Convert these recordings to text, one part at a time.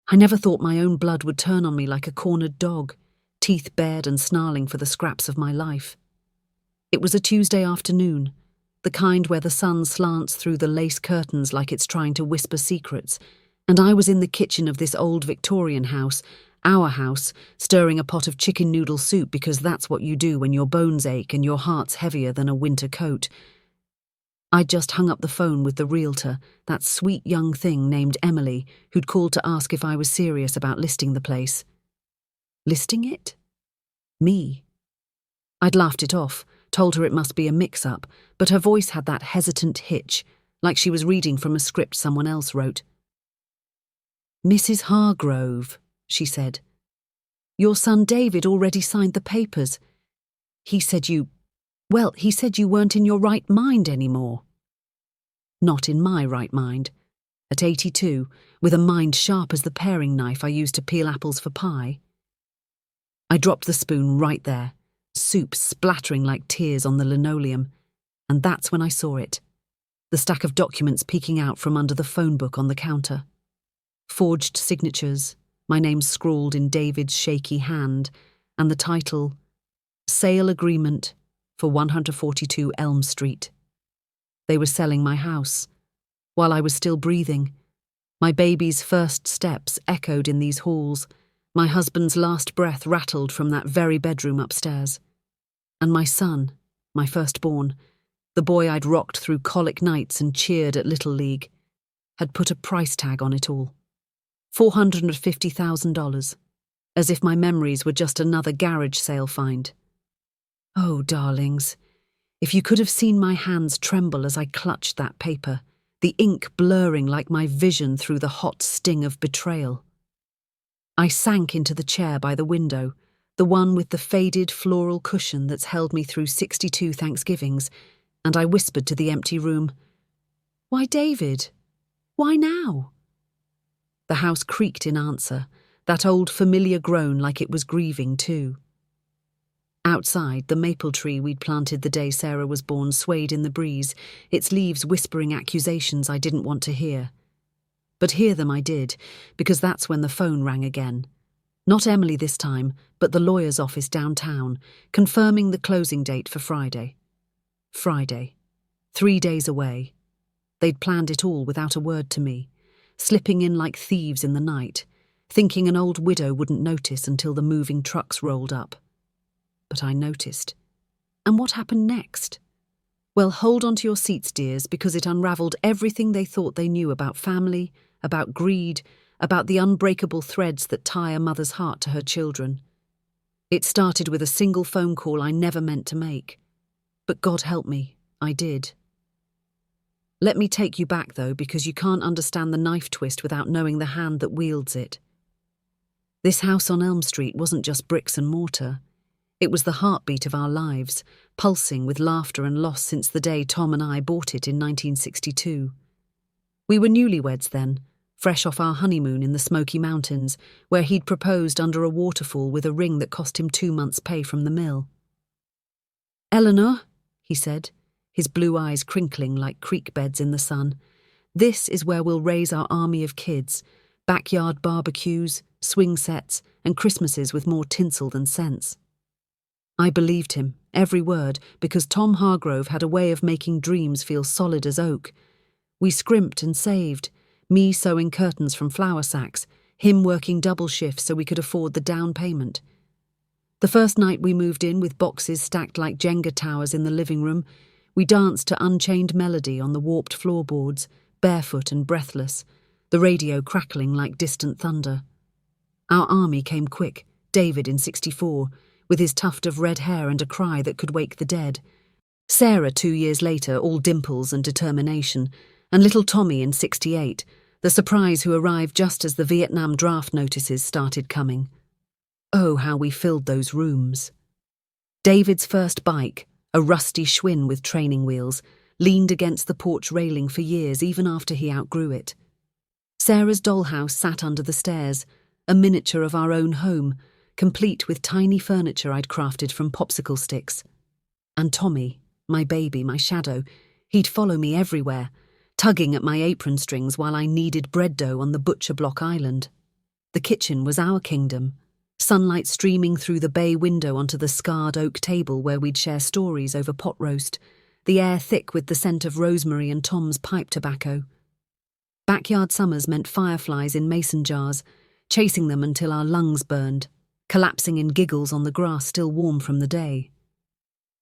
I never thought my own blood would turn on me like a cornered dog, teeth bared and snarling for the scraps of my life. It was a Tuesday afternoon, the kind where the sun slants through the lace curtains like it's trying to whisper secrets, and I was in the kitchen of this old Victorian house, our house, stirring a pot of chicken noodle soup because that's what you do when your bones ache and your heart's heavier than a winter coat. I'd just hung up the phone with the realtor, that sweet young thing named Emily, who'd called to ask if I was serious about listing the place. Listing it? Me. I'd laughed it off, told her it must be a mix-up, but her voice had that hesitant hitch, like she was reading from a script someone else wrote. "Mrs. Hargrove," she said, "your son David already signed the papers. He said you weren't in your right mind anymore." Not in my right mind. At 82, with a mind sharp as the paring knife I used to peel apples for pie. I dropped the spoon right there, soup splattering like tears on the linoleum, and that's when I saw it. The stack of documents peeking out from under the phone book on the counter. Forged signatures, my name scrawled in David's shaky hand, and the title, Sale Agreement for 142 Elm Street. They were selling my house. While I was still breathing, my baby's first steps echoed in these halls, my husband's last breath rattled from that very bedroom upstairs. And my son, my firstborn, the boy I'd rocked through colic nights and cheered at Little League, had put a price tag on it all. $450,000, as if my memories were just another garage sale find. Oh, darlings, if you could have seen my hands tremble as I clutched that paper, the ink blurring like my vision through the hot sting of betrayal. I sank into the chair by the window, the one with the faded floral cushion that's held me through 62 Thanksgivings, and I whispered to the empty room, "Why, David? Why now?" The house creaked in answer, that old familiar groan like it was grieving too. Outside, the maple tree we'd planted the day Sarah was born swayed in the breeze, its leaves whispering accusations I didn't want to hear. But hear them I did, because that's when the phone rang again. Not Emily this time, but the lawyer's office downtown, confirming the closing date for Friday. Friday. 3 days away. They'd planned it all without a word to me, slipping in like thieves in the night, thinking an old widow wouldn't notice until the moving trucks rolled up. But I noticed. And what happened next? Well, hold on to your seats, dears, because it unravelled everything they thought they knew about family, about greed, about the unbreakable threads that tie a mother's heart to her children. It started with a single phone call I never meant to make. But God help me, I did. Let me take you back, though, because you can't understand the knife twist without knowing the hand that wields it. This house on Elm Street wasn't just bricks and mortar. It was the heartbeat of our lives, pulsing with laughter and loss since the day Tom and I bought it in 1962. We were newlyweds then, fresh off our honeymoon in the Smoky Mountains, where he'd proposed under a waterfall with a ring that cost him 2 months' pay from the mill. "Eleanor," he said, his blue eyes crinkling like creek beds in the sun, "this is where we'll raise our army of kids, backyard barbecues, swing sets, and Christmases with more tinsel than sense." I believed him, every word, because Tom Hargrove had a way of making dreams feel solid as oak. We scrimped and saved, me sewing curtains from flour sacks, him working double shifts so we could afford the down payment. The first night we moved in with boxes stacked like Jenga towers in the living room, we danced to Unchained Melody on the warped floorboards, barefoot and breathless, the radio crackling like distant thunder. Our army came quick, David in 64, with his tuft of red hair and a cry that could wake the dead. Sarah 2 years later, all dimples and determination, and little Tommy in 68, the surprise who arrived just as the Vietnam draft notices started coming. Oh, how we filled those rooms. David's first bike, a rusty Schwinn with training wheels, leaned against the porch railing for years even after he outgrew it. Sarah's dollhouse sat under the stairs, a miniature of our own home, complete with tiny furniture I'd crafted from popsicle sticks. And Tommy, my baby, my shadow, he'd follow me everywhere, tugging at my apron strings while I kneaded bread dough on the butcher block island. The kitchen was our kingdom, sunlight streaming through the bay window onto the scarred oak table where we'd share stories over pot roast, the air thick with the scent of rosemary and Tom's pipe tobacco. Backyard summers meant fireflies in mason jars, chasing them until our lungs burned, collapsing in giggles on the grass still warm from the day.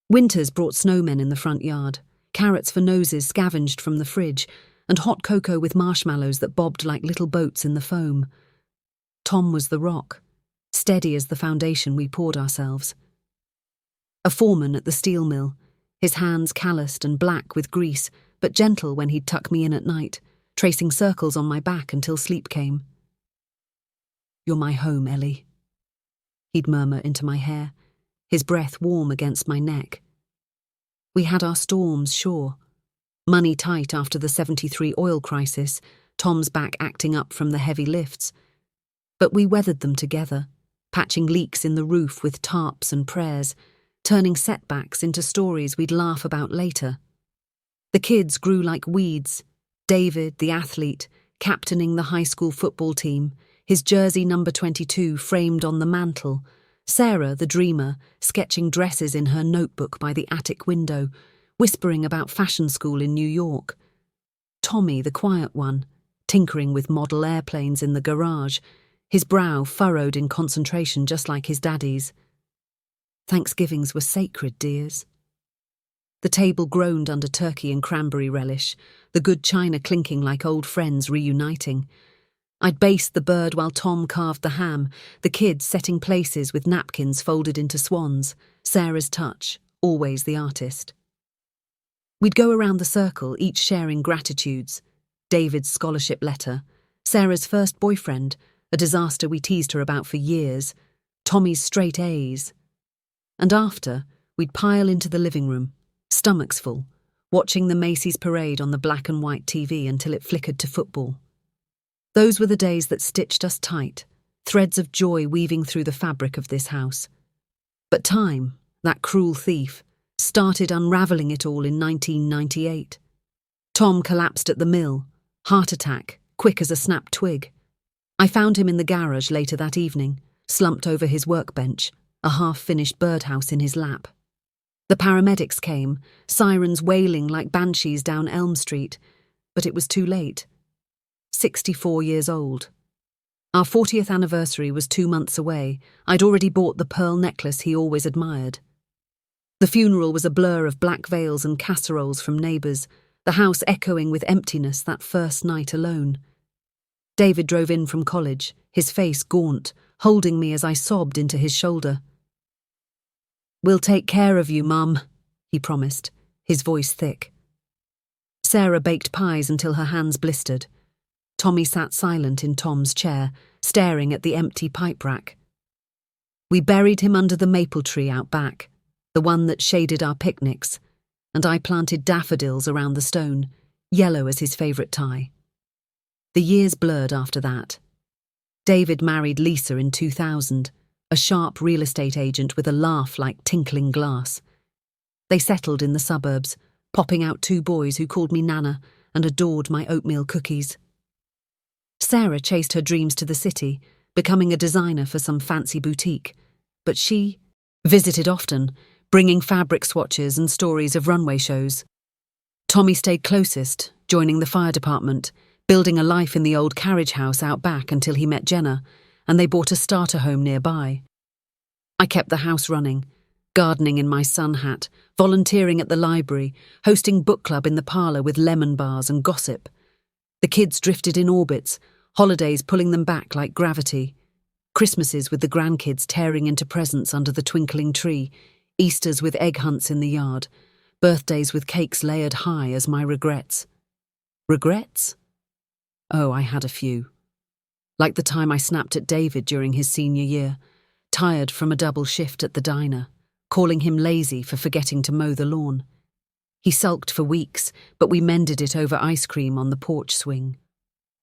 Winters brought snowmen in the front yard, carrots for noses scavenged from the fridge, and hot cocoa with marshmallows that bobbed like little boats in the foam. Tom was the rock, steady as the foundation we poured ourselves. A foreman at the steel mill, his hands calloused and black with grease, but gentle when he'd tuck me in at night, tracing circles on my back until sleep came. "You're my home, Ellie," he'd murmur into my hair, his breath warm against my neck. We had our storms, sure. Money tight after the '73 oil crisis, Tom's back acting up from the heavy lifts. But we weathered them together, patching leaks in the roof with tarps and prayers, turning setbacks into stories we'd laugh about later. The kids grew like weeds. David, the athlete, captaining the high school football team, his jersey number 22 framed on the mantel. Sarah, the dreamer, sketching dresses in her notebook by the attic window, whispering about fashion school in New York. Tommy, the quiet one, tinkering with model airplanes in the garage, his brow furrowed in concentration just like his daddy's. Thanksgivings were sacred, dears. The table groaned under turkey and cranberry relish, the good china clinking like old friends reuniting. I'd baste the bird while Tom carved the ham, the kids setting places with napkins folded into swans, Sarah's touch, always the artist. We'd go around the circle, each sharing gratitudes. David's scholarship letter, Sarah's first boyfriend, a disaster we teased her about for years, Tommy's straight A's. And after, we'd pile into the living room, stomachs full, watching the Macy's parade on the black and white TV until it flickered to football. Those were the days that stitched us tight, threads of joy weaving through the fabric of this house. But time, that cruel thief, started unravelling it all in 1998. Tom collapsed at the mill, heart attack, quick as a snapped twig. I found him in the garage later that evening, slumped over his workbench, a half-finished birdhouse in his lap. The paramedics came, sirens wailing like banshees down Elm Street, but it was too late. 64 years old. Our 40th anniversary was 2 months away. I'd already bought the pearl necklace he always admired. The funeral was a blur of black veils and casseroles from neighbours, the house echoing with emptiness that first night alone. David drove in from college, his face gaunt, holding me as I sobbed into his shoulder. "We'll take care of you, Mum," he promised, his voice thick. Sarah baked pies until her hands blistered. Tommy sat silent in Tom's chair, staring at the empty pipe rack. We buried him under the maple tree out back, the one that shaded our picnics, and I planted daffodils around the stone, yellow as his favourite tie. The years blurred after that. David married Lisa in 2000, a sharp real estate agent with a laugh like tinkling glass. They settled in the suburbs, popping out 2 boys who called me Nana and adored my oatmeal cookies. Sarah chased her dreams to the city, becoming a designer for some fancy boutique, but she visited often, bringing fabric swatches and stories of runway shows. Tommy stayed closest, joining the fire department, building a life in the old carriage house out back until he met Jenna, and they bought a starter home nearby. I kept the house running, gardening in my sun hat, volunteering at the library, hosting book club in the parlour with lemon bars and gossip. The kids drifted in orbits, holidays pulling them back like gravity. Christmases with the grandkids tearing into presents under the twinkling tree, Easters with egg hunts in the yard, birthdays with cakes layered high as my regrets. Regrets? Oh, I had a few. Like the time I snapped at David during his senior year, tired from a double shift at the diner, calling him lazy for forgetting to mow the lawn. He sulked for weeks, but we mended it over ice cream on the porch swing.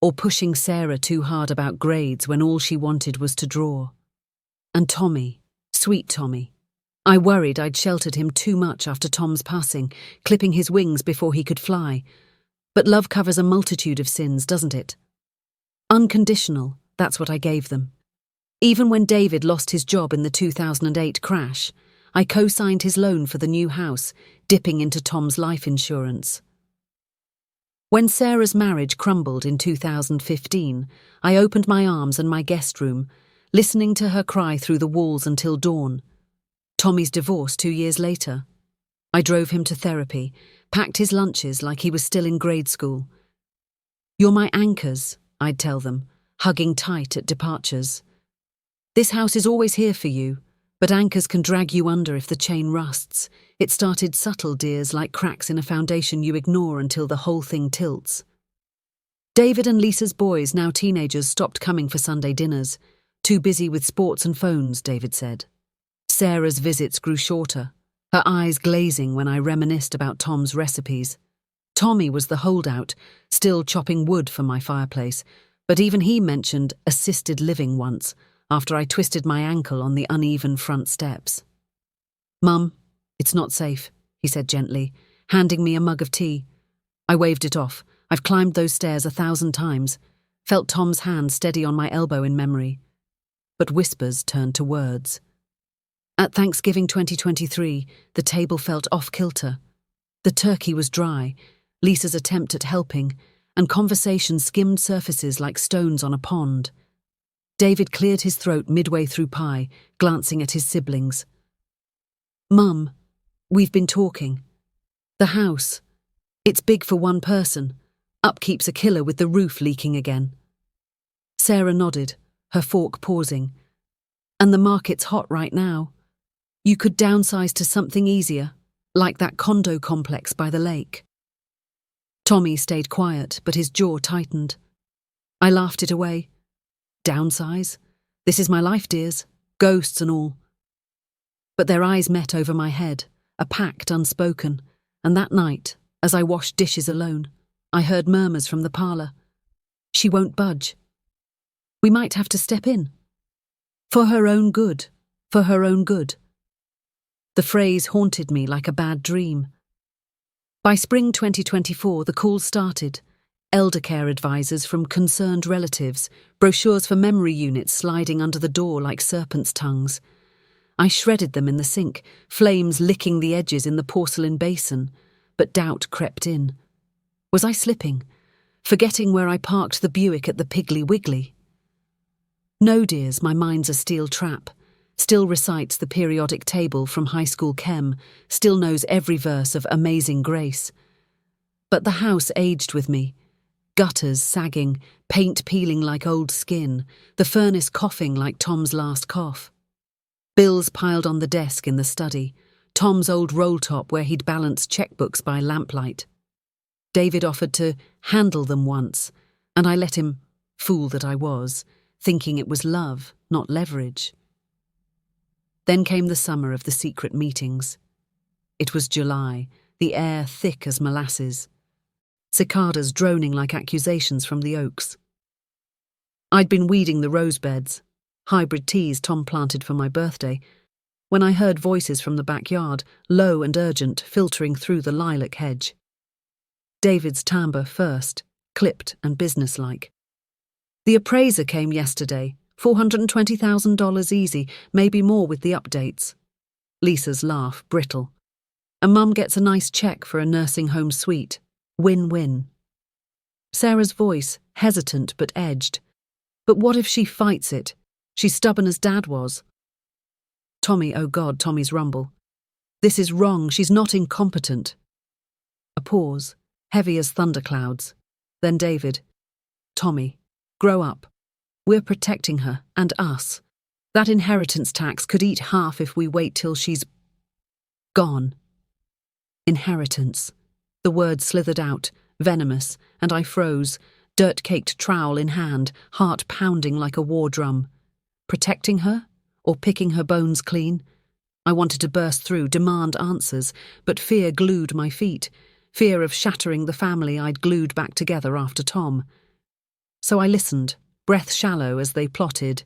Or pushing Sarah too hard about grades when all she wanted was to draw. And Tommy, sweet Tommy. I worried I'd sheltered him too much after Tom's passing, clipping his wings before he could fly. But love covers a multitude of sins, doesn't it? Unconditional, That's what I gave them. Even when David lost his job in the 2008 crash, I co-signed his loan for the new house, dipping into Tom's life insurance. When Sarah's marriage crumbled in 2015, I opened my arms and my guest room, listening to her cry through the walls until dawn. Tommy's divorce 2 years later. I drove him to therapy, packed his lunches like he was still in grade school. "You're my anchors," I'd tell them, hugging tight at departures. "This house is always here for you, but anchors can drag you under if the chain rusts. It started subtle, dears, like cracks in a foundation you ignore until the whole thing tilts." David and Lisa's boys, now teenagers, stopped coming for Sunday dinners. Too busy with sports and phones, David said. Sarah's visits grew shorter, her eyes glazing when I reminisced about Tom's recipes. Tommy was the holdout, still chopping wood for my fireplace, but even he mentioned assisted living once, after I twisted my ankle on the uneven front steps. "Mum, it's not safe," he said gently, handing me a mug of tea. I waved it off. I've climbed those stairs 1,000 times, felt Tom's hand steady on my elbow in memory. But whispers turned to words. At Thanksgiving 2023, the table felt off-kilter. The turkey was dry, Lisa's attempt at helping, and conversation skimmed surfaces like stones on a pond. David cleared his throat midway through pie, glancing at his siblings. "Mum, we've been talking. The house. It's big for one person. Upkeep's a killer with the roof leaking again." Sarah nodded, her fork pausing. "And the market's hot right now. You could downsize to something easier, like that condo complex by the lake." Tommy stayed quiet, but his jaw tightened. I laughed it away. "Downsize? This is my life, dears. Ghosts and all." But their eyes met over my head, a pact unspoken, and that night, as I washed dishes alone, I heard murmurs from the parlour. "She won't budge. We might have to step in. For her own good, for her own good." The phrase haunted me like a bad dream. By spring 2024, the calls started. Elder care advisors from concerned relatives, brochures for memory units sliding under the door like serpents' tongues. I shredded them in the sink, flames licking the edges in the porcelain basin, but doubt crept in. Was I slipping, forgetting where I parked the Buick at the Piggly Wiggly? No, dears, my mind's a steel trap. Still recites the periodic table from high school chem, still knows every verse of Amazing Grace. But the house aged with me. Gutters sagging, paint peeling like old skin, the furnace coughing like Tom's last cough. Bills piled on the desk in the study, Tom's old roll top where he'd balanced checkbooks by lamplight. David offered to handle them once, and I let him, fool that I was, thinking it was love, not leverage. Then came the summer of the secret meetings. It was July, the air thick as molasses. Cicadas droning like accusations from the oaks. I'd been weeding the rose beds, hybrid teas Tom planted for my birthday, when I heard voices from the backyard, low and urgent, filtering through the lilac hedge. David's timbre first, clipped and businesslike. "The appraiser came yesterday, $420,000 easy, maybe more with the updates." Lisa's laugh brittle. "And Mum gets a nice check for a nursing home suite. Win-win." Sarah's voice, hesitant but edged. "But what if she fights it? She's stubborn as Dad was." "Tommy, oh God," Tommy's rumble. "This is wrong, she's not incompetent." A pause, heavy as thunderclouds. Then David. "Tommy, grow up. We're protecting her, and us. That inheritance tax could eat half if we wait till she's gone." Inheritance. The word slithered out, venomous, and I froze, dirt-caked trowel in hand, heart pounding like a war drum. Protecting her? Or picking her bones clean? I wanted to burst through, demand answers, but fear glued my feet, fear of shattering the family I'd glued back together after Tom. So I listened, breath shallow as they plotted,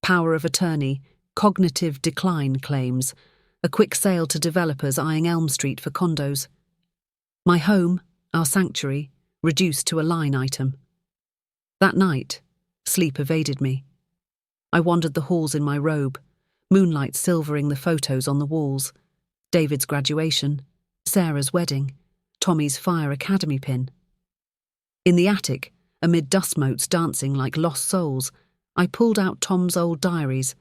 power of attorney, cognitive decline claims, a quick sale to developers eyeing Elm Street for condos. My home, our sanctuary, reduced to a line item. That night, Sleep evaded me. I wandered the halls in my robe, moonlight silvering the photos on the walls. David's graduation, Sarah's wedding, Tommy's Fire Academy pin. In the attic, amid dust motes dancing like lost souls, I pulled out Tom's old diaries,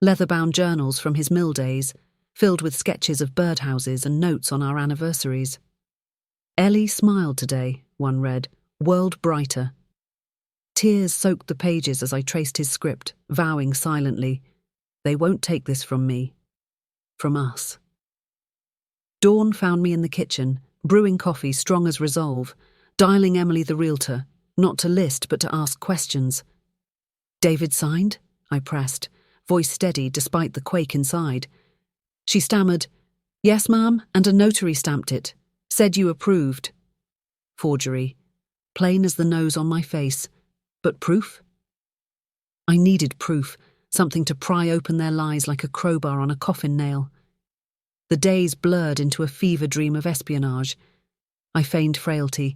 leather-bound journals from his mill days, filled with sketches of birdhouses and notes on our anniversaries. Ellie smiled today, one read, world brighter. Tears soaked the pages as I traced his script, vowing silently, they won't take this from me. From us. Dawn found me in the kitchen, brewing coffee strong as resolve, dialing Emily the realtor, not to list but to ask questions. David signed? I pressed, voice steady despite the quake inside. She stammered, yes, ma'am, and a notary stamped it. Said you approved. Forgery. Plain as the nose on my face. But proof? I needed proof, something to pry open their lies like a crowbar on a coffin nail. The days blurred into a fever dream of espionage. I feigned frailty,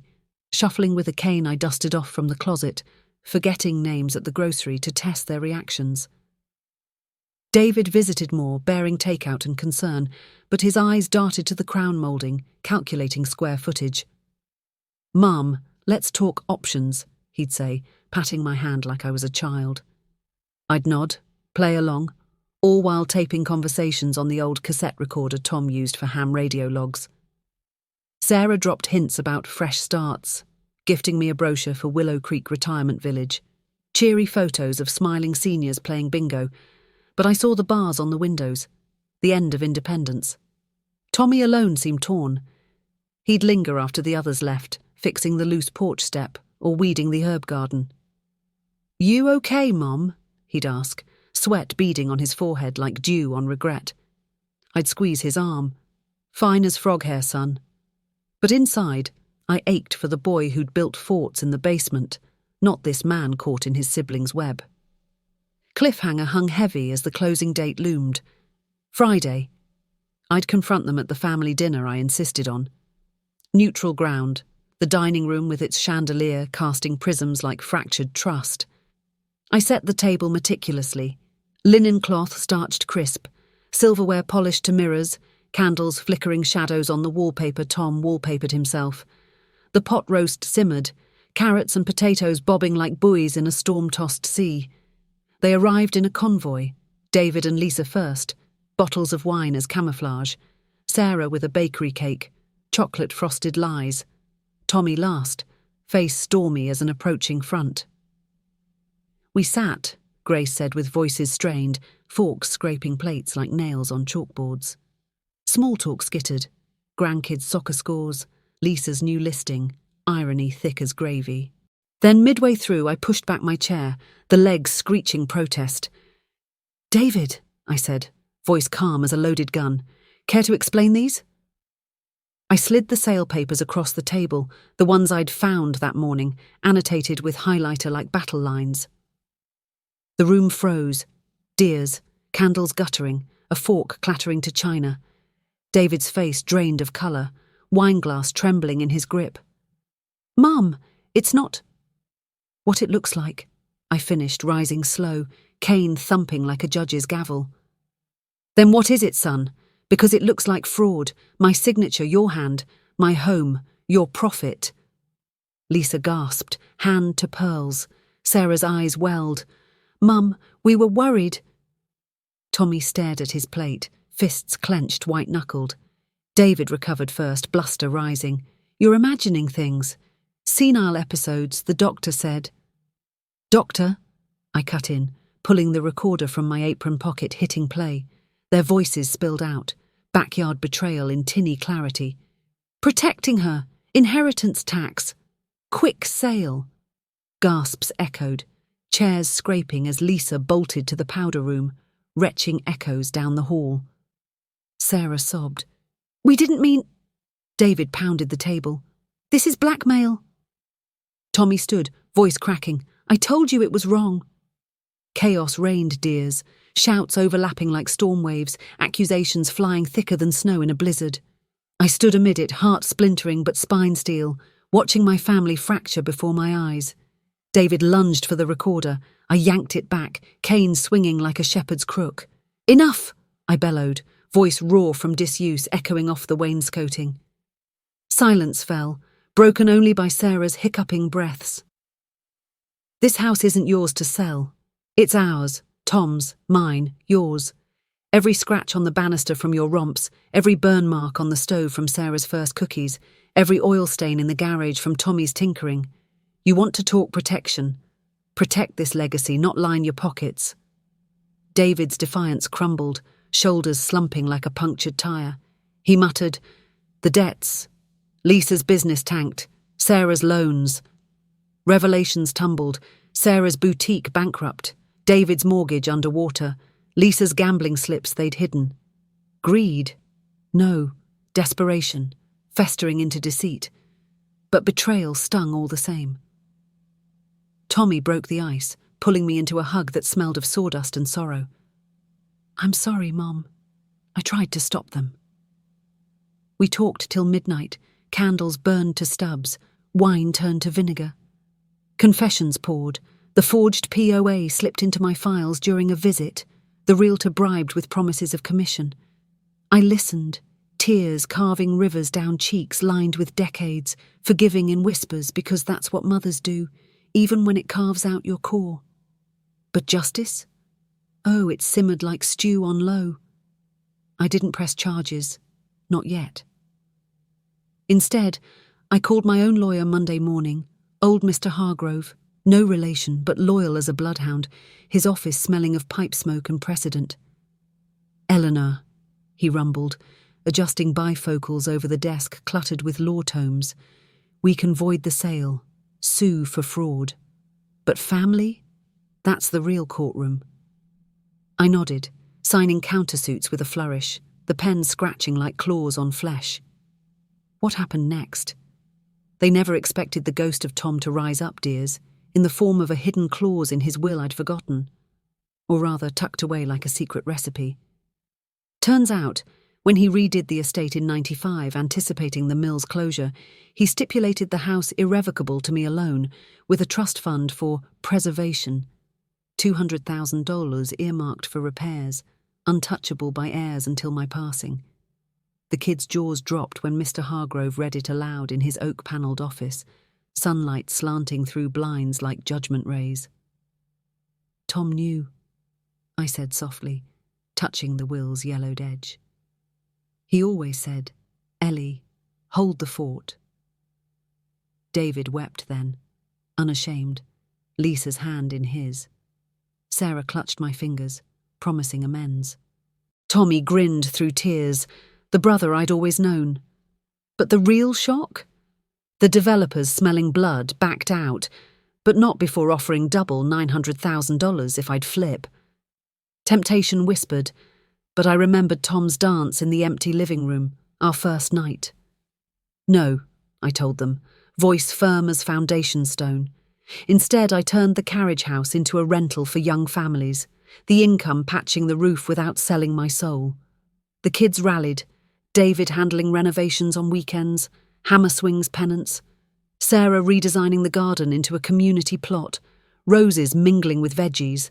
shuffling with a cane I dusted off from the closet, forgetting names at the grocery to test their reactions. David visited more, bearing takeout and concern, but his eyes darted to the crown moulding, calculating square footage. Mum, let's talk options, he'd say, patting my hand like I was a child. I'd nod, play along, all while taping conversations on the old cassette recorder Tom used for ham radio logs. Sarah dropped hints about fresh starts, gifting me a brochure for Willow Creek Retirement Village, cheery photos of smiling seniors playing bingo, but I saw the bars on the windows, the end of independence. Tommy alone seemed torn. He'd linger after the others left, fixing the loose porch step or weeding the herb garden. You okay, Mom? He'd ask, sweat beading on his forehead like dew on regret. I'd squeeze his arm. Fine as frog hair, son. But inside, I ached for the boy who'd built forts in the basement, not this man caught in his siblings' web. Cliffhanger hung heavy as the closing date loomed. Friday. I'd confront them at the family dinner I insisted on. Neutral ground, the dining room with its chandelier casting prisms like fractured trust. I set the table meticulously. Linen cloth starched crisp, silverware polished to mirrors, candles flickering shadows on the wallpaper Tom wallpapered himself. The pot roast simmered, carrots and potatoes bobbing like buoys in a storm-tossed sea. They arrived in a convoy, David and Lisa first, bottles of wine as camouflage, Sarah with a bakery cake, chocolate-frosted lies, Tommy last, face stormy as an approaching front. We sat, Grace said with voices strained, forks scraping plates like nails on chalkboards. Small talk skittered, grandkids' soccer scores, Lisa's new listing, irony thick as gravy. Then midway through I pushed back my chair, the legs screeching protest. David, I said, voice calm as a loaded gun, care to explain these? I slid the sale papers across the table, the ones I'd found that morning, annotated with highlighter like battle lines. The room froze, deers, candles guttering, a fork clattering to china. David's face drained of colour, wineglass trembling in his grip. Mum, it's not what it looks like, I finished, rising slow, cane thumping like a judge's gavel. Then what is it, son? Because it looks like fraud, my signature, your hand, my home, your profit. Lisa gasped, hand to pearls. Sarah's eyes welled. Mum, we were worried. Tommy stared at his plate, fists clenched, white-knuckled. David recovered first, bluster rising. You're imagining things. Senile episodes, the doctor said. Doctor? I cut in, pulling the recorder from my apron pocket, hitting play. Their voices spilled out, backyard betrayal in tinny clarity. Protecting her, inheritance tax. Quick sale. Gasps echoed, chairs scraping as Lisa bolted to the powder room, retching echoes down the hall. Sarah sobbed. We didn't mean... David pounded the table. This is blackmail. Tommy stood, voice cracking. I told you it was wrong. Chaos reigned, dears, shouts overlapping like storm waves, accusations flying thicker than snow in a blizzard. I stood amid it, heart splintering but spine steel, watching my family fracture before my eyes. David lunged for the recorder. I yanked it back, cane swinging like a shepherd's crook. "Enough!" I bellowed, voice raw from disuse echoing off the wainscoting. Silence fell, broken only by Sarah's hiccuping breaths. "This house isn't yours to sell. It's ours, Tom's, mine, yours. Every scratch on the banister from your romps, every burn mark on the stove from Sarah's first cookies, every oil stain in the garage from Tommy's tinkering. You want to talk protection. Protect this legacy, not line your pockets." David's defiance crumbled, shoulders slumping like a punctured tire. He muttered, "The debts. Lisa's business tanked. Sarah's loans." Revelations tumbled. Sarah's boutique bankrupt. David's mortgage underwater. Lisa's gambling slips they'd hidden. Greed? No. Desperation. Festering into deceit. But betrayal stung all the same. Tommy broke the ice, pulling me into a hug that smelled of sawdust and sorrow. "I'm sorry, Mom. I tried to stop them." We talked till midnight, candles burned to stubs, wine turned to vinegar. Confessions poured. The forged POA slipped into my files during a visit, the realtor bribed with promises of commission. I listened, tears carving rivers down cheeks lined with decades, forgiving in whispers because that's what mothers do, even when it carves out your core. But justice? Oh, it simmered like stew on low. I didn't press charges. Not yet. Instead, I called my own lawyer Monday morning, old Mr. Hargrove, no relation but loyal as a bloodhound, his office smelling of pipe smoke and precedent. "Eleanor," he rumbled, adjusting bifocals over the desk cluttered with law tomes. "We can void the sale, sue for fraud. But family? That's the real courtroom." I nodded, signing countersuits with a flourish, the pen scratching like claws on flesh. What happened next? They never expected the ghost of Tom to rise up, dears, in the form of a hidden clause in his will I'd forgotten, or rather tucked away like a secret recipe. Turns out, when he redid the estate in '95, anticipating the mill's closure, he stipulated the house irrevocable to me alone, with a trust fund for preservation, $200,000 earmarked for repairs, untouchable by heirs until my passing. The kid's jaws dropped when Mr. Hargrove read it aloud in his oak-panelled office, sunlight slanting through blinds like judgment rays. "Tom knew," I said softly, touching the will's yellowed edge. "He always said, 'Ellie, hold the fort.'" David wept then, unashamed, Lisa's hand in his. Sarah clutched my fingers, promising amends. Tommy grinned through tears, the brother I'd always known. But the real shock? The developers, smelling blood, backed out, but not before offering double $900,000 if I'd flip. Temptation whispered, but I remembered Tom's dance in the empty living room, our first night. "No," I told them, voice firm as foundation stone. Instead, I turned the carriage house into a rental for young families, the income patching the roof without selling my soul. The kids rallied, David handling renovations on weekends, hammer swings pennants, Sarah redesigning the garden into a community plot, roses mingling with veggies,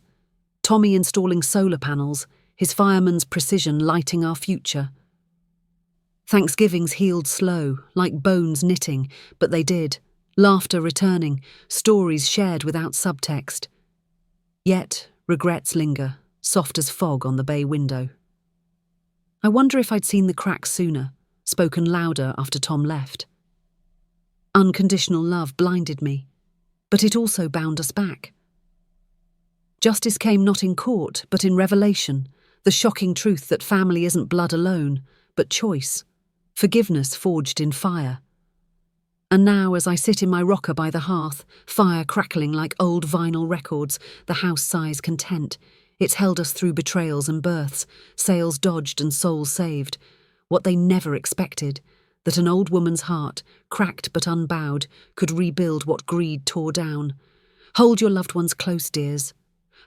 Tommy installing solar panels, his fireman's precision lighting our future. Thanksgivings healed slow, like bones knitting, but they did, laughter returning, stories shared without subtext. Yet, regrets linger, soft as fog on the bay window. I wonder if I'd seen the cracks sooner, spoken louder after Tom left. Unconditional love blinded me, but it also bound us back. Justice came not in court, but in revelation, the shocking truth that family isn't blood alone, but choice, forgiveness forged in fire. And now, as I sit in my rocker by the hearth, fire crackling like old vinyl records, the house sighs content. It's held us through betrayals and births, sales dodged and souls saved. What they never expected, that an old woman's heart, cracked but unbowed, could rebuild what greed tore down. Hold your loved ones close, dears.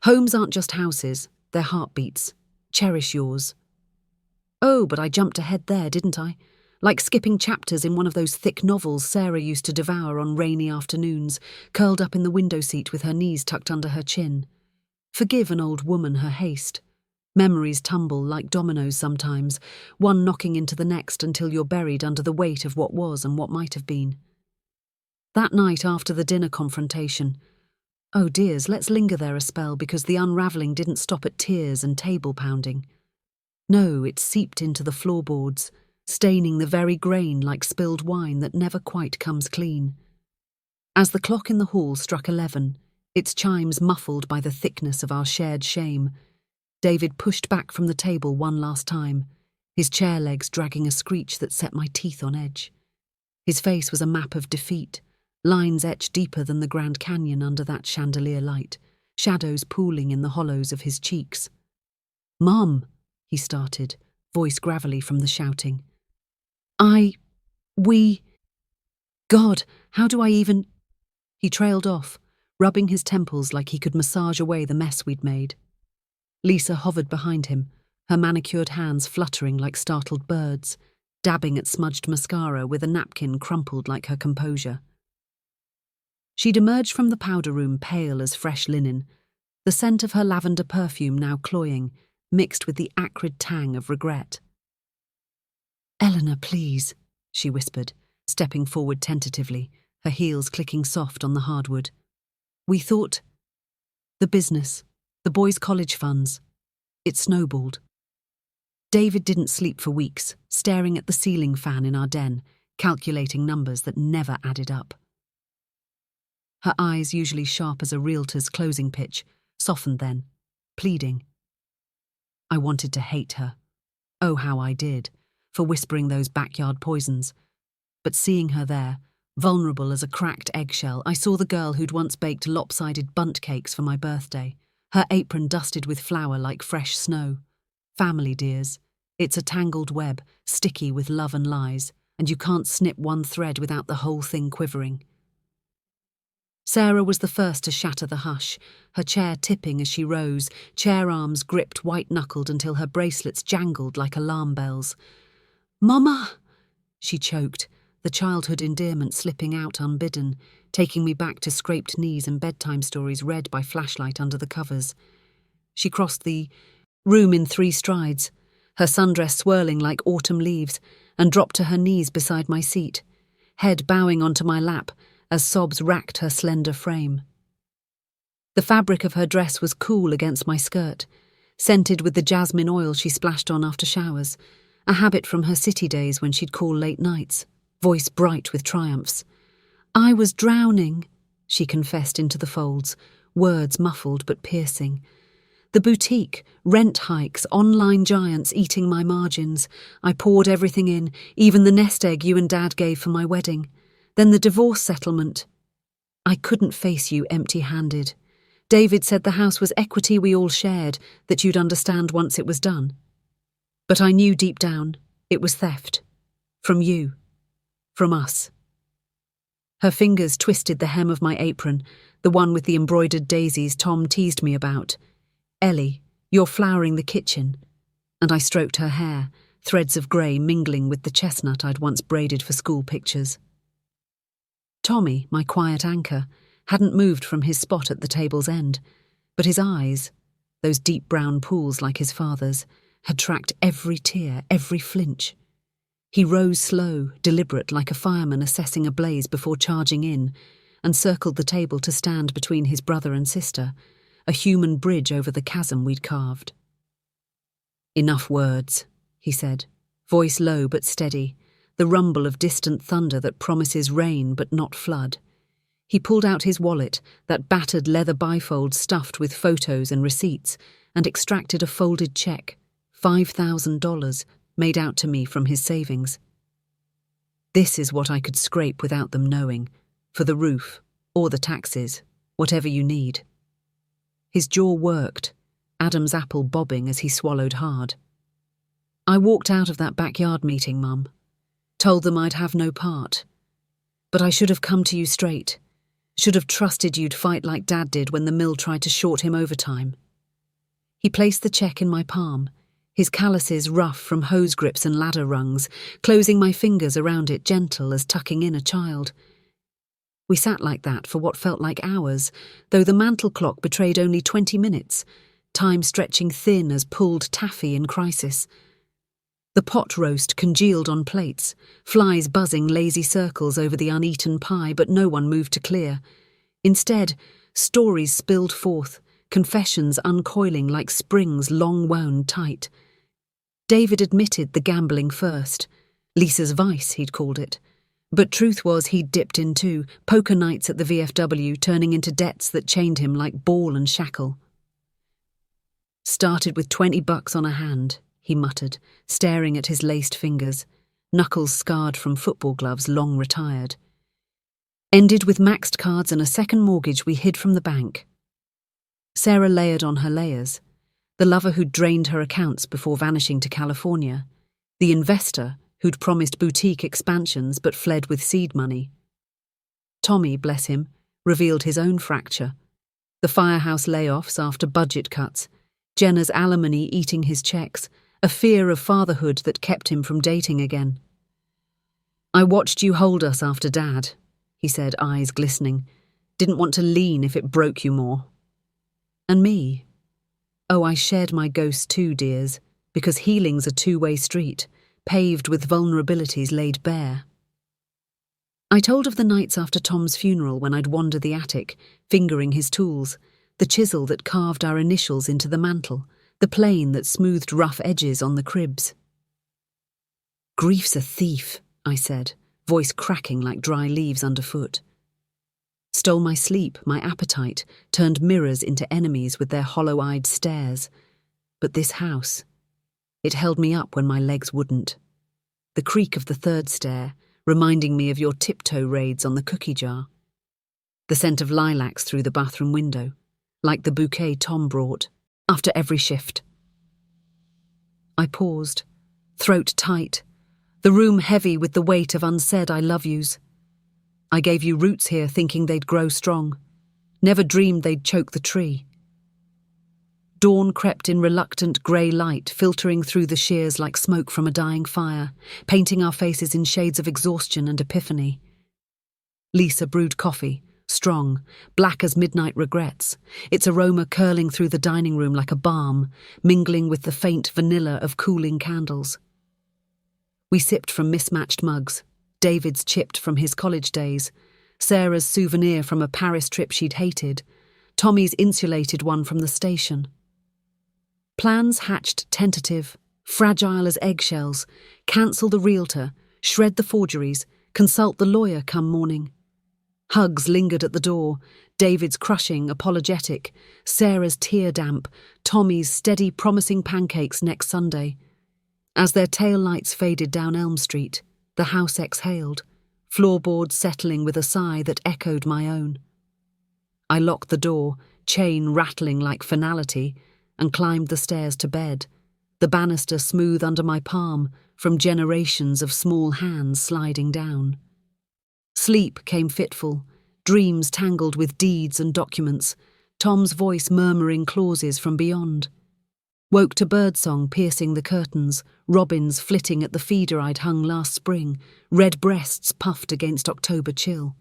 Homes aren't just houses, they're heartbeats. Cherish yours. Oh, but I jumped ahead there, didn't I? like skipping chapters in one of those thick novels Sarah used to devour on rainy afternoons, curled up in the window seat with her knees tucked under her chin. Forgive an old woman her haste. Memories tumble like dominoes sometimes, one knocking into the next until you're buried under the weight of what was and what might have been. That night after the dinner confrontation, oh dears, let's linger there a spell because the unravelling didn't stop at tears and table pounding. No, it seeped into the floorboards, staining the very grain like spilled wine that never quite comes clean. As the clock in the hall struck 11, its chimes muffled by the thickness of our shared shame, David pushed back from the table one last time, his chair legs dragging a screech that set my teeth on edge. His face was a map of defeat, lines etched deeper than the Grand Canyon under that chandelier light, shadows pooling in the hollows of his cheeks. "Mom," he started, voice gravelly from the shouting. God, how do I even—" He trailed off, rubbing his temples like he could massage away the mess we'd made. Lisa hovered behind him, her manicured hands fluttering like startled birds, dabbing at smudged mascara with a napkin crumpled like her composure. She'd emerged from the powder room pale as fresh linen, the scent of her lavender perfume now cloying, mixed with the acrid tang of regret. "Eleanor, please," she whispered, stepping forward tentatively, her heels clicking soft on the hardwood. "We thought— the business, the boys' college funds. It snowballed." David didn't sleep for weeks, staring at the ceiling fan in our den, calculating numbers that never added up. Her eyes, usually sharp as a realtor's closing pitch, softened then, pleading. I wanted to hate her. Oh, how I did, for whispering those backyard poisons. But seeing her there, vulnerable as a cracked eggshell, I saw the girl who'd once baked lopsided bundt cakes for my birthday, her apron dusted with flour like fresh snow. Family, dears. It's a tangled web, sticky with love and lies, and you can't snip one thread without the whole thing quivering. Sarah was the first to shatter the hush, her chair tipping as she rose, chair arms gripped white-knuckled until her bracelets jangled like alarm bells. "Mama!" she choked, the childhood endearment slipping out unbidden, taking me back to scraped knees and bedtime stories read by flashlight under the covers. She crossed the room in 3 strides, her sundress swirling like autumn leaves, and dropped to her knees beside my seat, head bowing onto my lap as sobs racked her slender frame. The fabric of her dress was cool against my skirt, scented with the jasmine oil she splashed on after showers, a habit from her city days when she'd call late nights, voice bright with triumphs. "I was drowning," she confessed into the folds, words muffled but piercing. "The boutique, rent hikes, online giants eating my margins. I poured everything in, even the nest egg you and Dad gave for my wedding. Then the divorce settlement. I couldn't face you empty-handed. David said the house was equity we all shared, that you'd understand once it was done. But I knew deep down it was theft. From you. From us." Her fingers twisted the hem of my apron, the one with the embroidered daisies Tom teased me about. "Ellie, you're flowering the kitchen." And I stroked her hair, threads of grey mingling with the chestnut I'd once braided for school pictures. Tommy, my quiet anchor, hadn't moved from his spot at the table's end, but his eyes, those deep brown pools like his father's, had tracked every tear, every flinch. He rose slow, deliberate like a fireman assessing a blaze before charging in, and circled the table to stand between his brother and sister, a human bridge over the chasm we'd carved. "Enough words," he said, voice low but steady, the rumble of distant thunder that promises rain but not flood. He pulled out his wallet, that battered leather bifold stuffed with photos and receipts, and extracted a folded check, $5,000, made out to me from his savings. "This is what I could scrape without them knowing, for the roof, or the taxes, whatever you need." His jaw worked, Adam's apple bobbing as he swallowed hard. "I walked out of that backyard meeting, Mum. Told them I'd have no part. But I should have come to you straight. Should have trusted you'd fight like Dad did when the mill tried to short him overtime." He placed the check in my palm, his calluses rough from hose grips and ladder rungs, closing my fingers around it gentle as tucking in a child. We sat like that for what felt like hours, though the mantel clock betrayed only 20 minutes, time stretching thin as pulled taffy in crisis. The pot roast congealed on plates, flies buzzing lazy circles over the uneaten pie, but no one moved to clear. Instead, stories spilled forth, confessions uncoiling like springs long wound tight. David admitted the gambling first. Lisa's vice, he'd called it. But truth was he'd dipped in too, poker nights at the VFW turning into debts that chained him like ball and shackle. Started with $20 on a hand, he muttered, staring at his laced fingers, knuckles scarred from football gloves long retired. Ended with maxed cards and a second mortgage we hid from the bank. Sarah layered on her layers. The lover who'd drained her accounts before vanishing to California. The investor who'd promised boutique expansions but fled with seed money. Tommy, bless him, revealed his own fracture. The firehouse layoffs after budget cuts, Jenna's alimony eating his checks, a fear of fatherhood that kept him from dating again. "I watched you hold us after Dad," he said, eyes glistening. "Didn't want to lean if it broke you more." "And me? Oh, I shared my ghosts too, dears, because healing's a two-way street, paved with vulnerabilities laid bare." I told of the nights after Tom's funeral when I'd wander the attic, fingering his tools, the chisel that carved our initials into the mantel, the plane that smoothed rough edges on the cribs. "Grief's a thief," I said, voice cracking like dry leaves underfoot. Stole my sleep, my appetite, turned mirrors into enemies with their hollow-eyed stares. But this house, it held me up when my legs wouldn't. The creak of the third stair, reminding me of your tiptoe raids on the cookie jar. The scent of lilacs through the bathroom window, like the bouquet Tom brought, after every shift. I paused, throat tight, the room heavy with the weight of unsaid I love yous. I gave you roots here thinking they'd grow strong. Never dreamed they'd choke the tree. Dawn crept in reluctant grey light, filtering through the shears like smoke from a dying fire, painting our faces in shades of exhaustion and epiphany. Lisa brewed coffee, strong, black as midnight regrets, its aroma curling through the dining room like a balm, mingling with the faint vanilla of cooling candles. We sipped from mismatched mugs, David's chipped from his college days, Sarah's souvenir from a Paris trip she'd hated, Tommy's insulated one from the station. Plans hatched tentative, fragile as eggshells, cancel the realtor, shred the forgeries, consult the lawyer come morning. Hugs lingered at the door, David's crushing, apologetic, Sarah's tear damp, Tommy's steady promising pancakes next Sunday. As their tail lights faded down Elm Street, the house exhaled, floorboards settling with a sigh that echoed my own. I locked the door, chain rattling like finality, and climbed the stairs to bed, the banister smooth under my palm from generations of small hands sliding down. Sleep came fitful, dreams tangled with deeds and documents, Tom's voice murmuring clauses from beyond. Woke to birdsong piercing the curtains, robins flitting at the feeder I'd hung last spring, red breasts puffed against October chill.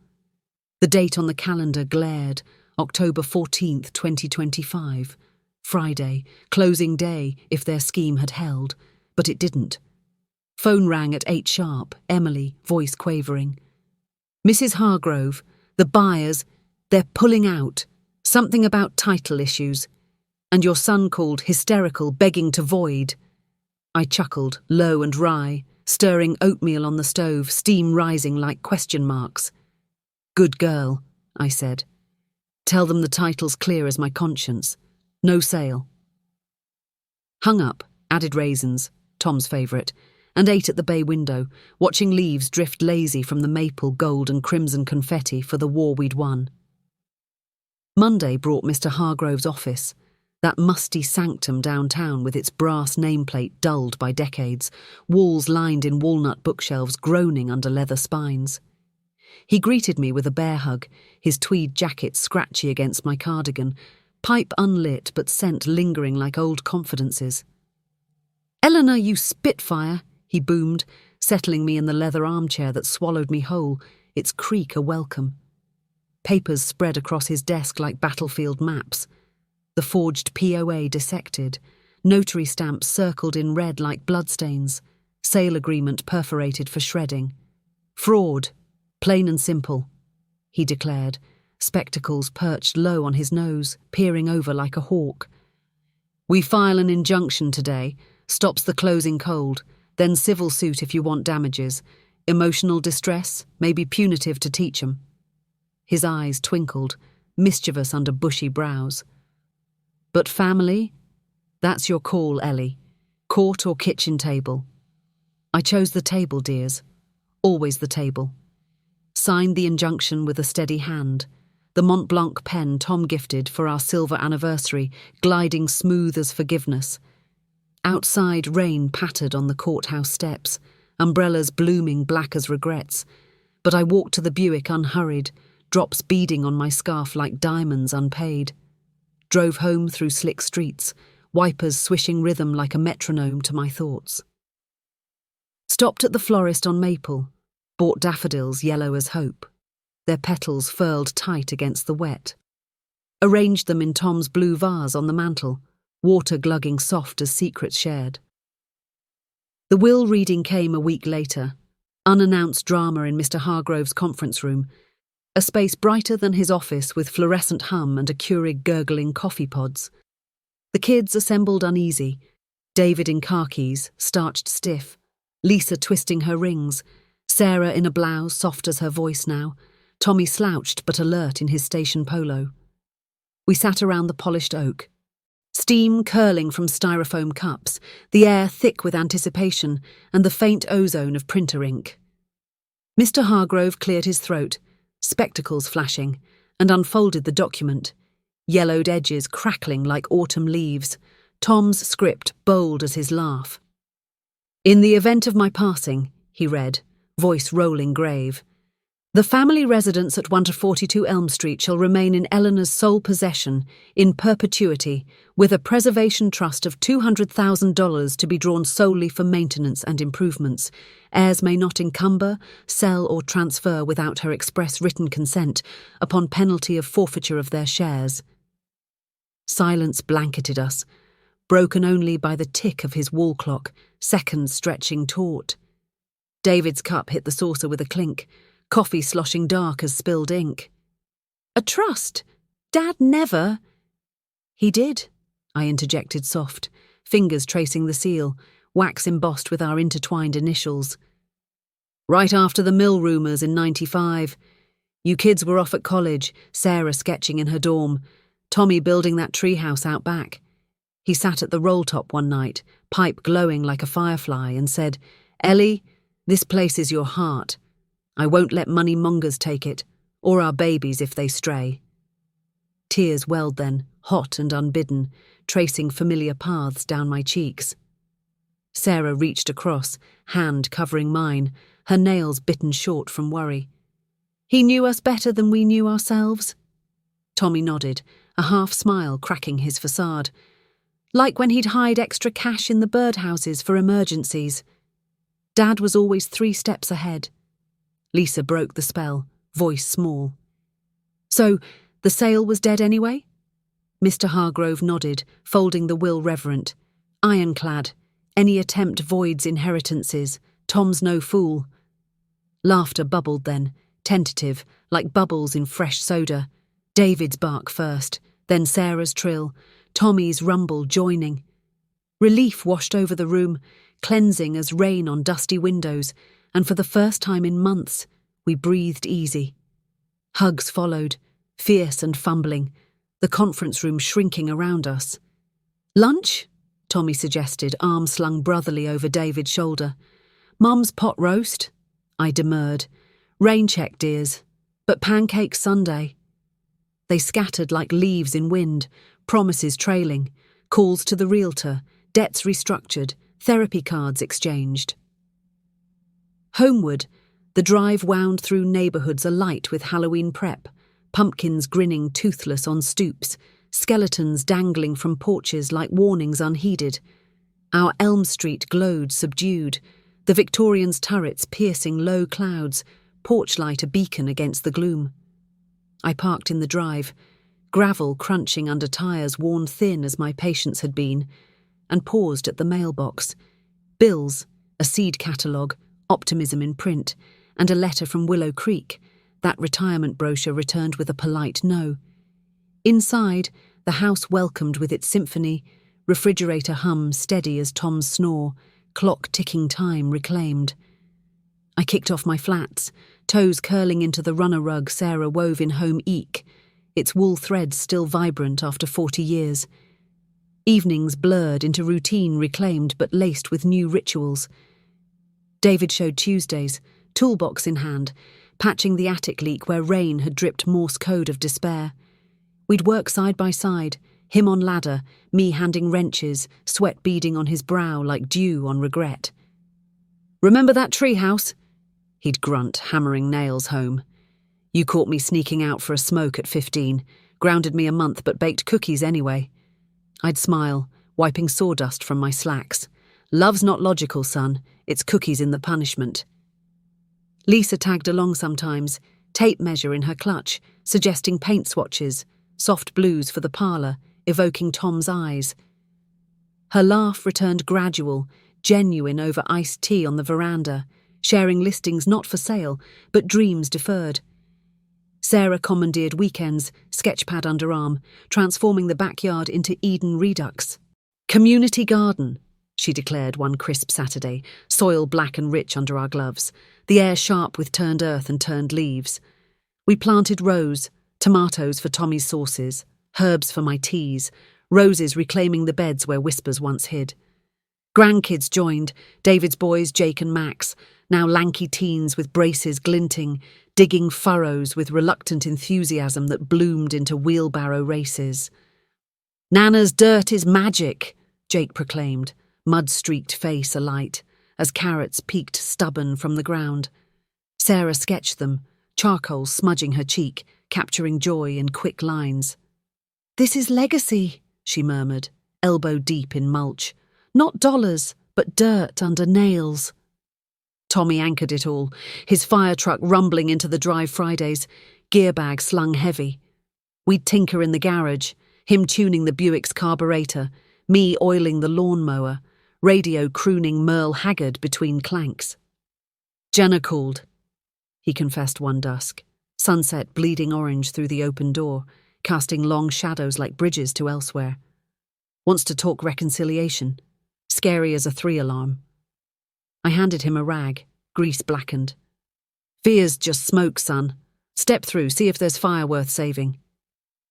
The date on the calendar glared, October 14th, 2025. Friday, closing day if their scheme had held, but it didn't. Phone rang at 8 sharp, Emily, voice quavering. "Mrs. Hargrove, the buyers, they're pulling out. Something about title issues. And your son called, hysterical, begging to void." I chuckled, low and wry, stirring oatmeal on the stove, steam rising like question marks. "Good girl," I said. "Tell them the title's clear as my conscience. No sale." Hung up, added raisins, Tom's favourite, and ate at the bay window, watching leaves drift lazy from the maple, gold and crimson confetti for the war we'd won. Monday brought Mr. Hargrove's office, that musty sanctum downtown with its brass nameplate dulled by decades, walls lined in walnut bookshelves groaning under leather spines. He greeted me with a bear hug, his tweed jacket scratchy against my cardigan, pipe unlit but scent lingering like old confidences. "Eleanor, you spitfire," he boomed, settling me in the leather armchair that swallowed me whole, its creak a welcome. Papers spread across his desk like battlefield maps. The forged POA dissected, notary stamps circled in red like bloodstains, sale agreement perforated for shredding. "Fraud, plain and simple," he declared, spectacles perched low on his nose, peering over like a hawk. "We file an injunction today, stops the closing cold, then civil suit if you want damages. Emotional distress, maybe punitive to teach 'em." His eyes twinkled, mischievous under bushy brows. "But family? That's your call, Ellie. Court or kitchen table?" I chose the table, dears. Always the table. Signed the injunction with a steady hand, the Mont Blanc pen Tom gifted for our silver anniversary gliding smooth as forgiveness. Outside, rain pattered on the courthouse steps, umbrellas blooming black as regrets, but I walked to the Buick unhurried, drops beading on my scarf like diamonds unpaid. Drove home through slick streets, wipers swishing rhythm like a metronome to my thoughts. Stopped at the florist on Maple, bought daffodils yellow as hope, their petals furled tight against the wet. Arranged them in Tom's blue vase on the mantel, water glugging soft as secrets shared. The will reading came a week later, unannounced drama in Mr. Hargrove's conference room, a space brighter than his office with fluorescent hum and a Keurig gurgling coffee pods. The kids assembled uneasy, David in khakis, starched stiff, Lisa twisting her rings, Sarah in a blouse soft as her voice now, Tommy slouched but alert in his station polo. We sat around the polished oak, steam curling from styrofoam cups, the air thick with anticipation and the faint ozone of printer ink. Mr. Hargrove cleared his throat, spectacles flashing, and unfolded the document, yellowed edges crackling like autumn leaves, Tom's script bold as his laugh. "In the event of my passing," he read, voice rolling grave, "the family residence at 142 Elm Street shall remain in Eleanor's sole possession, in perpetuity, with a preservation trust of $200,000 to be drawn solely for maintenance and improvements. Heirs may not encumber, sell or transfer without her express written consent, upon penalty of forfeiture of their shares." Silence blanketed us, broken only by the tick of his wall clock, seconds stretching taut. David's cup hit the saucer with a clink, coffee sloshing dark as spilled ink. "A trust? Dad never—" "He did," I interjected soft, fingers tracing the seal, wax embossed with our intertwined initials. "Right after the mill rumours in 95. You kids were off at college, Sarah sketching in her dorm, Tommy building that treehouse out back. He sat at the roll-top one night, pipe glowing like a firefly, and said, 'Ellie, this place is your heart. I won't let money mongers take it, or our babies if they stray.' Tears welled then, hot and unbidden, tracing familiar paths down my cheeks. Sarah reached across, hand covering mine, her nails bitten short from worry. "He knew us better than we knew ourselves?" Tommy nodded, a half-smile cracking his facade. "Like when he'd hide extra cash in the birdhouses for emergencies. Dad was always 3 steps ahead." Lisa broke the spell, voice small. "So, the sale was dead anyway?" Mr. Hargrove nodded, folding the will reverent. "Ironclad. Any attempt voids inheritances. Tom's no fool." Laughter bubbled then, tentative, like bubbles in fresh soda. David's bark first, then Sarah's trill, Tommy's rumble joining. Relief washed over the room, cleansing as rain on dusty windows, and for the first time in months, we breathed easy. Hugs followed, fierce and fumbling, the conference room shrinking around us. "Lunch?" Tommy suggested, arm slung brotherly over David's shoulder. "Mum's pot roast?" I demurred. "Rain check, dears, but pancakes Sunday." They scattered like leaves in wind, promises trailing, calls to the realtor, debts restructured, therapy cards exchanged. Homeward, the drive wound through neighbourhoods alight with Halloween prep, pumpkins grinning toothless on stoops, skeletons dangling from porches like warnings unheeded. Our Elm Street glowed subdued, the Victorian's turrets piercing low clouds, porchlight a beacon against the gloom. I parked in the drive, gravel crunching under tyres worn thin as my patience had been, and paused at the mailbox. Bills, a seed catalogue, optimism in print, and a letter from Willow Creek, that retirement brochure returned with a polite no. Inside, the house welcomed with its symphony, refrigerator hum steady as Tom's snore, clock ticking time reclaimed. I kicked off my flats, toes curling into the runner rug Sarah wove in home eek, its wool threads still vibrant after 40 years. Evenings blurred into routine reclaimed but laced with new rituals. David showed Tuesdays, toolbox in hand, patching the attic leak where rain had dripped Morse code of despair. We'd work side by side, him on ladder, me handing wrenches, sweat beading on his brow like dew on regret. "Remember that treehouse?" He'd grunt, hammering nails home. "You caught me sneaking out for a smoke at 15, grounded me a month but baked cookies anyway." I'd smile, wiping sawdust from my slacks. "Love's not logical, son. It's cookies in the punishment." Lisa tagged along sometimes, tape measure in her clutch, suggesting paint swatches, soft blues for the parlour, evoking Tom's eyes. Her laugh returned gradual, genuine over iced tea on the veranda, sharing listings not for sale, but dreams deferred. Sarah commandeered weekends, sketchpad underarm, transforming the backyard into Eden Redux. "Community garden," she declared one crisp Saturday, soil black and rich under our gloves, the air sharp with turned earth and turned leaves. We planted rows, tomatoes for Tommy's sauces, herbs for my teas, roses reclaiming the beds where whispers once hid. Grandkids joined, David's boys Jake and Max, now lanky teens with braces glinting, digging furrows with reluctant enthusiasm that bloomed into wheelbarrow races. "Nana's dirt is magic," Jake proclaimed, mud-streaked face alight, as carrots peeked stubborn from the ground. Sarah sketched them, charcoal smudging her cheek, capturing joy in quick lines. "This is legacy," she murmured, elbow deep in mulch. "Not dollars, but dirt under nails." Tommy anchored it all, his fire truck rumbling into the drive Fridays, gear bag slung heavy. We'd tinker in the garage, him tuning the Buick's carburetor, me oiling the lawnmower, radio crooning Merle Haggard between clanks. "Jenna called," he confessed one dusk, sunset bleeding orange through the open door, casting long shadows like bridges to elsewhere. "Wants to talk reconciliation. Scary as a 3 alarm. I handed him a rag, grease blackened. "Fear's just smoke, son. Step through, see if there's fire worth saving."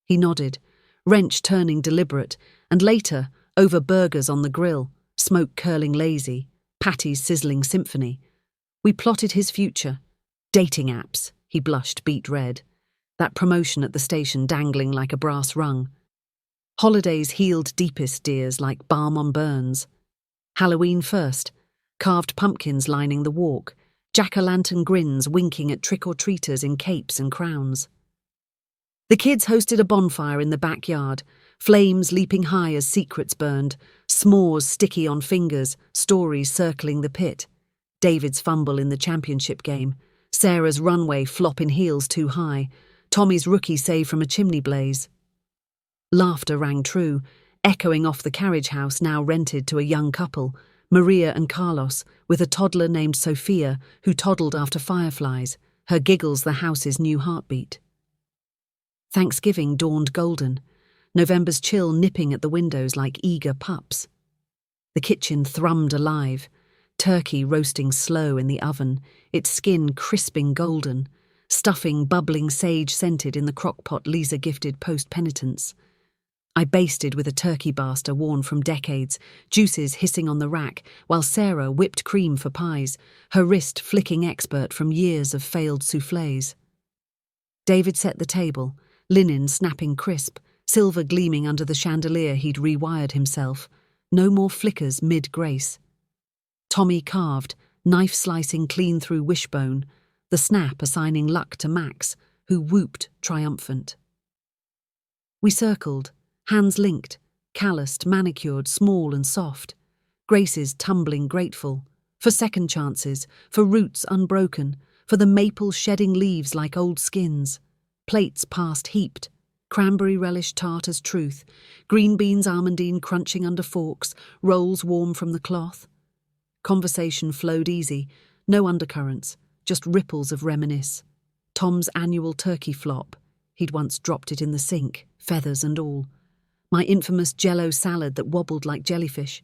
He nodded, wrench turning deliberate, and later, over burgers on the grill, smoke curling lazy, patties sizzling symphony. We plotted his future. Dating apps, he blushed beet red. That promotion at the station dangling like a brass rung. Holidays healed deepest dears like balm on burns. Halloween first, carved pumpkins lining the walk, jack-o'-lantern grins winking at trick-or-treaters in capes and crowns. The kids hosted a bonfire in the backyard, flames leaping high as secrets burned, s'mores sticky on fingers, stories circling the pit. David's fumble in the championship game, Sarah's runway flop in heels too high, Tommy's rookie save from a chimney blaze. Laughter rang true, echoing off the carriage house now rented to a young couple, Maria and Carlos, with a toddler named Sophia who toddled after fireflies, her giggles the house's new heartbeat. Thanksgiving dawned golden, November's chill nipping at the windows like eager pups. The kitchen thrummed alive, turkey roasting slow in the oven, its skin crisping golden, stuffing bubbling sage-scented in the crock-pot Lisa gifted post-penitence. I basted with a turkey baster worn from decades, juices hissing on the rack, while Sarah whipped cream for pies, her wrist flicking expert from years of failed soufflés. David set the table, linen snapping crisp, silver gleaming under the chandelier he'd rewired himself. No more flickers mid-grace. Tommy carved, knife slicing clean through wishbone, the snap assigning luck to Max, who whooped triumphant. We circled, hands linked, calloused, manicured, small and soft. Graces tumbling grateful, for second chances, for roots unbroken, for the maple shedding leaves like old skins. Plates past heaped, cranberry relish tart as truth, green beans almondine crunching under forks, rolls warm from the cloth. Conversation flowed easy, no undercurrents, just ripples of reminisce. Tom's annual turkey flop, he'd once dropped it in the sink, feathers and all. My infamous jello salad that wobbled like jellyfish.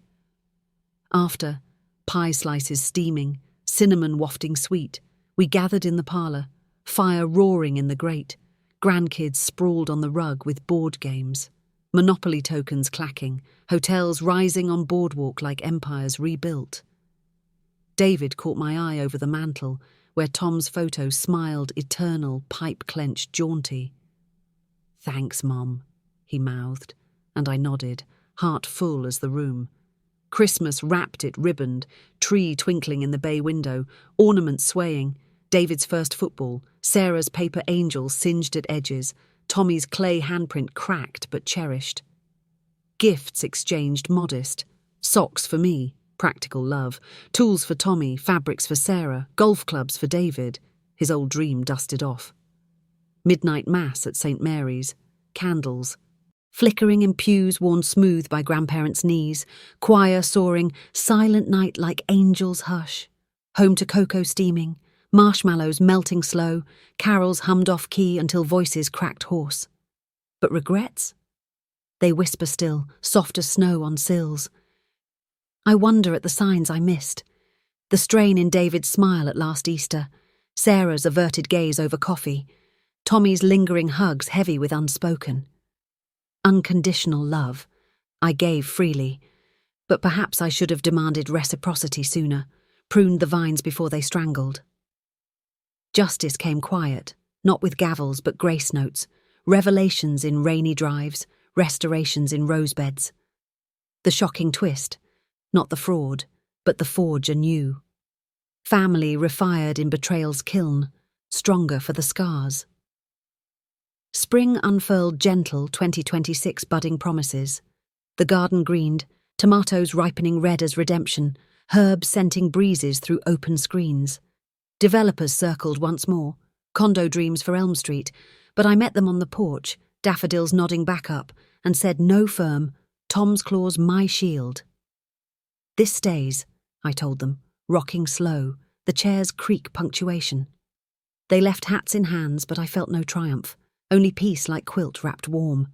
After, pie slices steaming, cinnamon wafting sweet, we gathered in the parlour, fire roaring in the grate, grandkids sprawled on the rug with board games, Monopoly tokens clacking, hotels rising on boardwalk like empires rebuilt. David caught my eye over the mantel, where Tom's photo smiled eternal, pipe-clenched jaunty. "Thanks, Mom," he mouthed, and I nodded, heart full as the room. Christmas wrapped it ribboned, tree twinkling in the bay window, ornaments swaying, David's first football, Sarah's paper angel singed at edges, Tommy's clay handprint cracked but cherished. Gifts exchanged modest, socks for me, practical love, tools for Tommy, fabrics for Sarah, golf clubs for David, his old dream dusted off. Midnight mass at St. Mary's, candles, flickering in pews worn smooth by grandparents' knees, choir soaring, silent night like angels' hush. Home to cocoa steaming, marshmallows melting slow, carols hummed off key until voices cracked hoarse. But regrets? They whisper still, soft as snow on sills. I wonder at the signs I missed. The strain in David's smile at last Easter, Sarah's averted gaze over coffee, Tommy's lingering hugs heavy with unspoken. Unconditional love. I gave freely, but perhaps I should have demanded reciprocity sooner, pruned the vines before they strangled. Justice came quiet, not with gavels but grace notes, revelations in rainy drives, restorations in rosebeds. The shocking twist, not the fraud, but the forge anew. Family refired in betrayal's kiln, stronger for the scars. Spring unfurled gentle 2026 budding promises. The garden greened, tomatoes ripening red as redemption, herbs scenting breezes through open screens. Developers circled once more, condo dreams for Elm Street, but I met them on the porch, daffodils nodding back up, and said no firm, Tom's claws my shield. This stays, I told them, rocking slow, the chair's creak punctuation. They left hats in hands, but I felt no triumph. Only peace like quilt wrapped warm.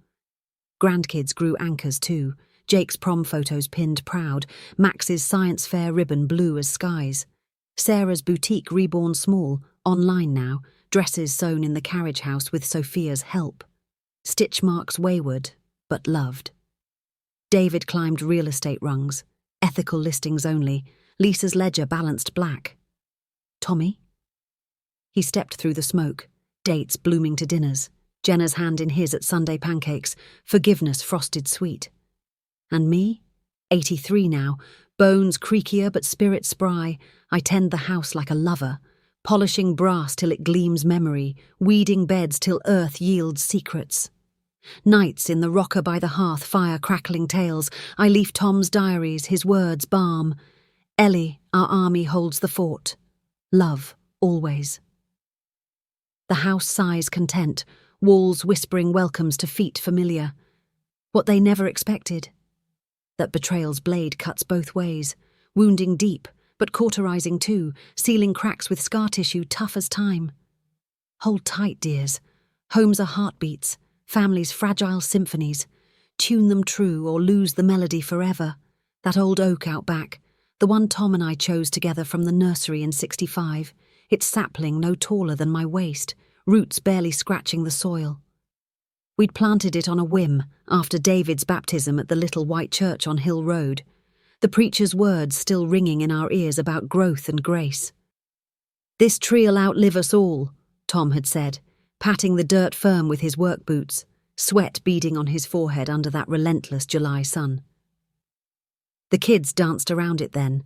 Grandkids grew anchors too, Jake's prom photos pinned proud, Max's science fair ribbon blue as skies. Sarah's boutique reborn small, online now, dresses sewn in the carriage house with Sophia's help. Stitch marks wayward, but loved. David climbed real estate rungs, ethical listings only, Lisa's ledger balanced black. Tommy? He stepped through the smoke, dates blooming to dinners. Jenna's hand in his at Sunday pancakes, forgiveness frosted sweet. And me? 83 now, bones creakier but spirit spry, I tend the house like a lover, polishing brass till it gleams memory, weeding beds till earth yields secrets. Nights in the rocker by the hearth, fire crackling tales, I leaf Tom's diaries, his words balm. Ellie, our army holds the fort. Love, always. The house sighs content, walls whispering welcomes to feet familiar. What they never expected. That betrayal's blade cuts both ways, wounding deep, but cauterizing too, sealing cracks with scar tissue tough as time. Hold tight, dears. Homes are heartbeats, families fragile symphonies. Tune them true or lose the melody forever. That old oak out back, the one Tom and I chose together from the nursery in '65, its sapling no taller than my waist, roots barely scratching the soil. We'd planted it on a whim after David's baptism at the little white church on Hill Road, the preacher's words still ringing in our ears about growth and grace. "This tree'll outlive us all," Tom had said, patting the dirt firm with his work boots, sweat beading on his forehead under that relentless July sun. The kids danced around it then,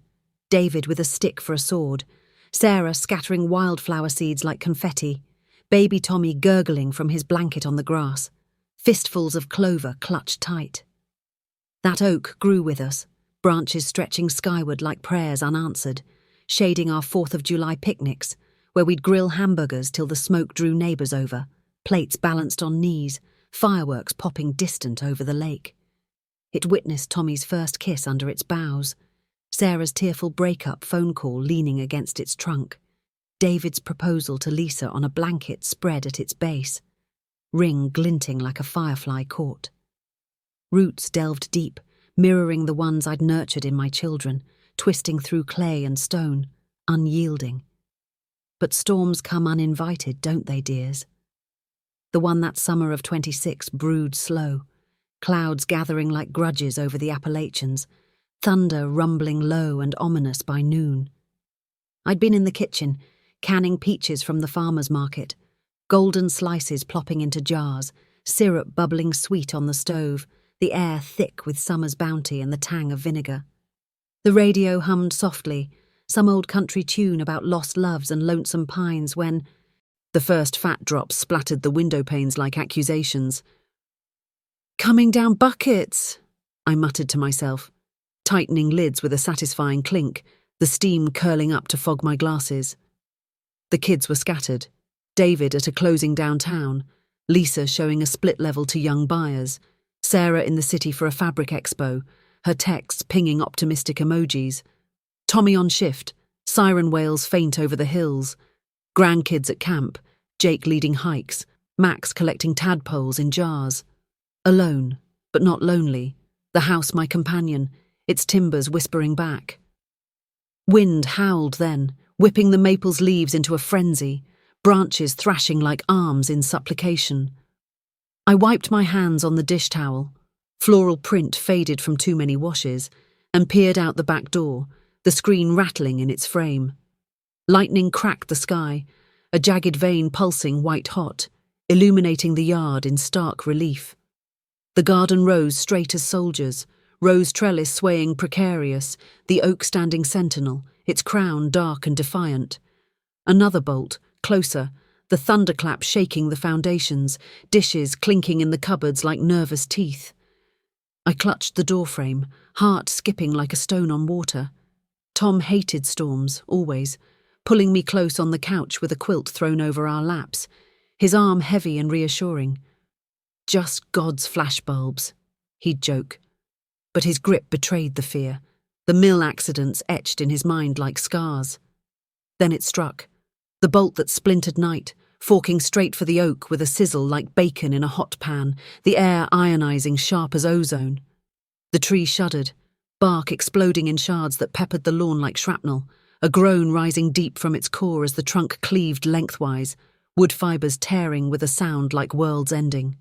David with a stick for a sword, Sarah scattering wildflower seeds like confetti, baby Tommy gurgling from his blanket on the grass, fistfuls of clover clutched tight. That oak grew with us, branches stretching skyward like prayers unanswered, shading our 4th of July picnics, where we'd grill hamburgers till the smoke drew neighbours over, plates balanced on knees, fireworks popping distant over the lake. It witnessed Tommy's first kiss under its boughs, Sarah's tearful breakup phone call leaning against its trunk, David's proposal to Lisa on a blanket spread at its base, ring glinting like a firefly caught. Roots delved deep, mirroring the ones I'd nurtured in my children, twisting through clay and stone, unyielding. But storms come uninvited, don't they, dears? The one that summer of 26 brewed slow, clouds gathering like grudges over the Appalachians, thunder rumbling low and ominous by noon. I'd been in the kitchen, canning peaches from the farmer's market, golden slices plopping into jars, syrup bubbling sweet on the stove, the air thick with summer's bounty and the tang of vinegar. The radio hummed softly, some old country tune about lost loves and lonesome pines when the first fat drops splattered the window panes like accusations. "Coming down buckets," I muttered to myself, tightening lids with a satisfying clink, the steam curling up to fog my glasses. The kids were scattered, David at a closing downtown, Lisa showing a split level to young buyers, Sarah in the city for a fabric expo, her texts pinging optimistic emojis, Tommy on shift, siren wails faint over the hills, grandkids at camp, Jake leading hikes, Max collecting tadpoles in jars. Alone, but not lonely, the house my companion, its timbers whispering back. Wind howled then, whipping the maple's leaves into a frenzy, branches thrashing like arms in supplication. I wiped my hands on the dish towel, floral print faded from too many washes, and peered out the back door, the screen rattling in its frame. Lightning cracked the sky, a jagged vein pulsing white-hot, illuminating the yard in stark relief. The garden rose straight as soldiers, rose trellis swaying precarious, the oak standing sentinel, its crown dark and defiant. Another bolt, closer, the thunderclap shaking the foundations, dishes clinking in the cupboards like nervous teeth. I clutched the doorframe, heart skipping like a stone on water. Tom hated storms, always, pulling me close on the couch with a quilt thrown over our laps, his arm heavy and reassuring. "Just God's flashbulbs," he'd joke. But his grip betrayed the fear, the mill accidents etched in his mind like scars. Then it struck, the bolt that splintered night, forking straight for the oak with a sizzle like bacon in a hot pan, the air ionizing sharp as ozone. The tree shuddered, bark exploding in shards that peppered the lawn like shrapnel, a groan rising deep from its core as the trunk cleaved lengthwise, wood fibres tearing with a sound like world's ending.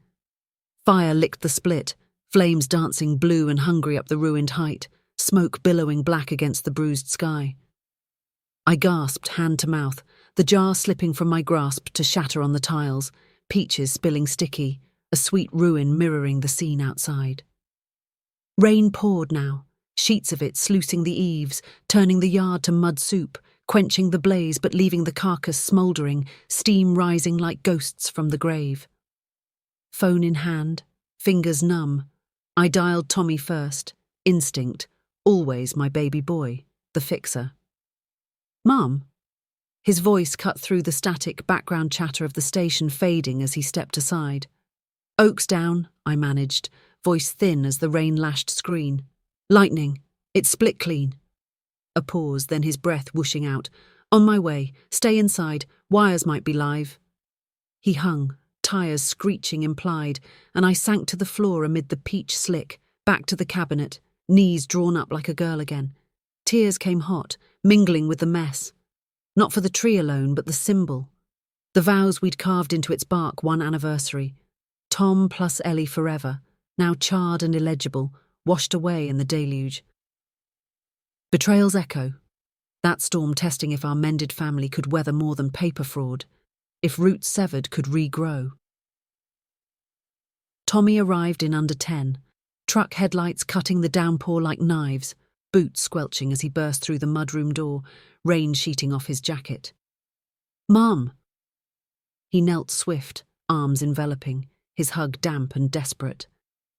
Fire licked the split, flames dancing blue and hungry up the ruined height, smoke billowing black against the bruised sky. I gasped hand to mouth, the jar slipping from my grasp to shatter on the tiles, peaches spilling sticky, a sweet ruin mirroring the scene outside. Rain poured now, sheets of it sluicing the eaves, turning the yard to mud soup, quenching the blaze but leaving the carcass smouldering, steam rising like ghosts from the grave. Phone in hand, fingers numb, I dialed Tommy first, instinct, always my baby boy, the fixer. "Mum?" His voice cut through the static background chatter of the station fading as he stepped aside. "Oak's down," I managed, voice thin as the rain-lashed screen. "Lightning. It's split clean." A pause, then his breath whooshing out. "On my way. Stay inside. Wires might be live." He hung, tires screeching implied, and I sank to the floor amid the peach slick, back to the cabinet, knees drawn up like a girl again. Tears came hot, mingling with the mess. Not for the tree alone, but the symbol. The vows we'd carved into its bark one anniversary. Tom plus Ellie forever, now charred and illegible, washed away in the deluge. Betrayal's echo. That storm testing if our mended family could weather more than paper fraud, if roots severed could regrow. Tommy arrived in under 10, truck headlights cutting the downpour like knives, boots squelching as he burst through the mudroom door, rain sheeting off his jacket. "Mum!" He knelt swift, arms enveloping, his hug damp and desperate,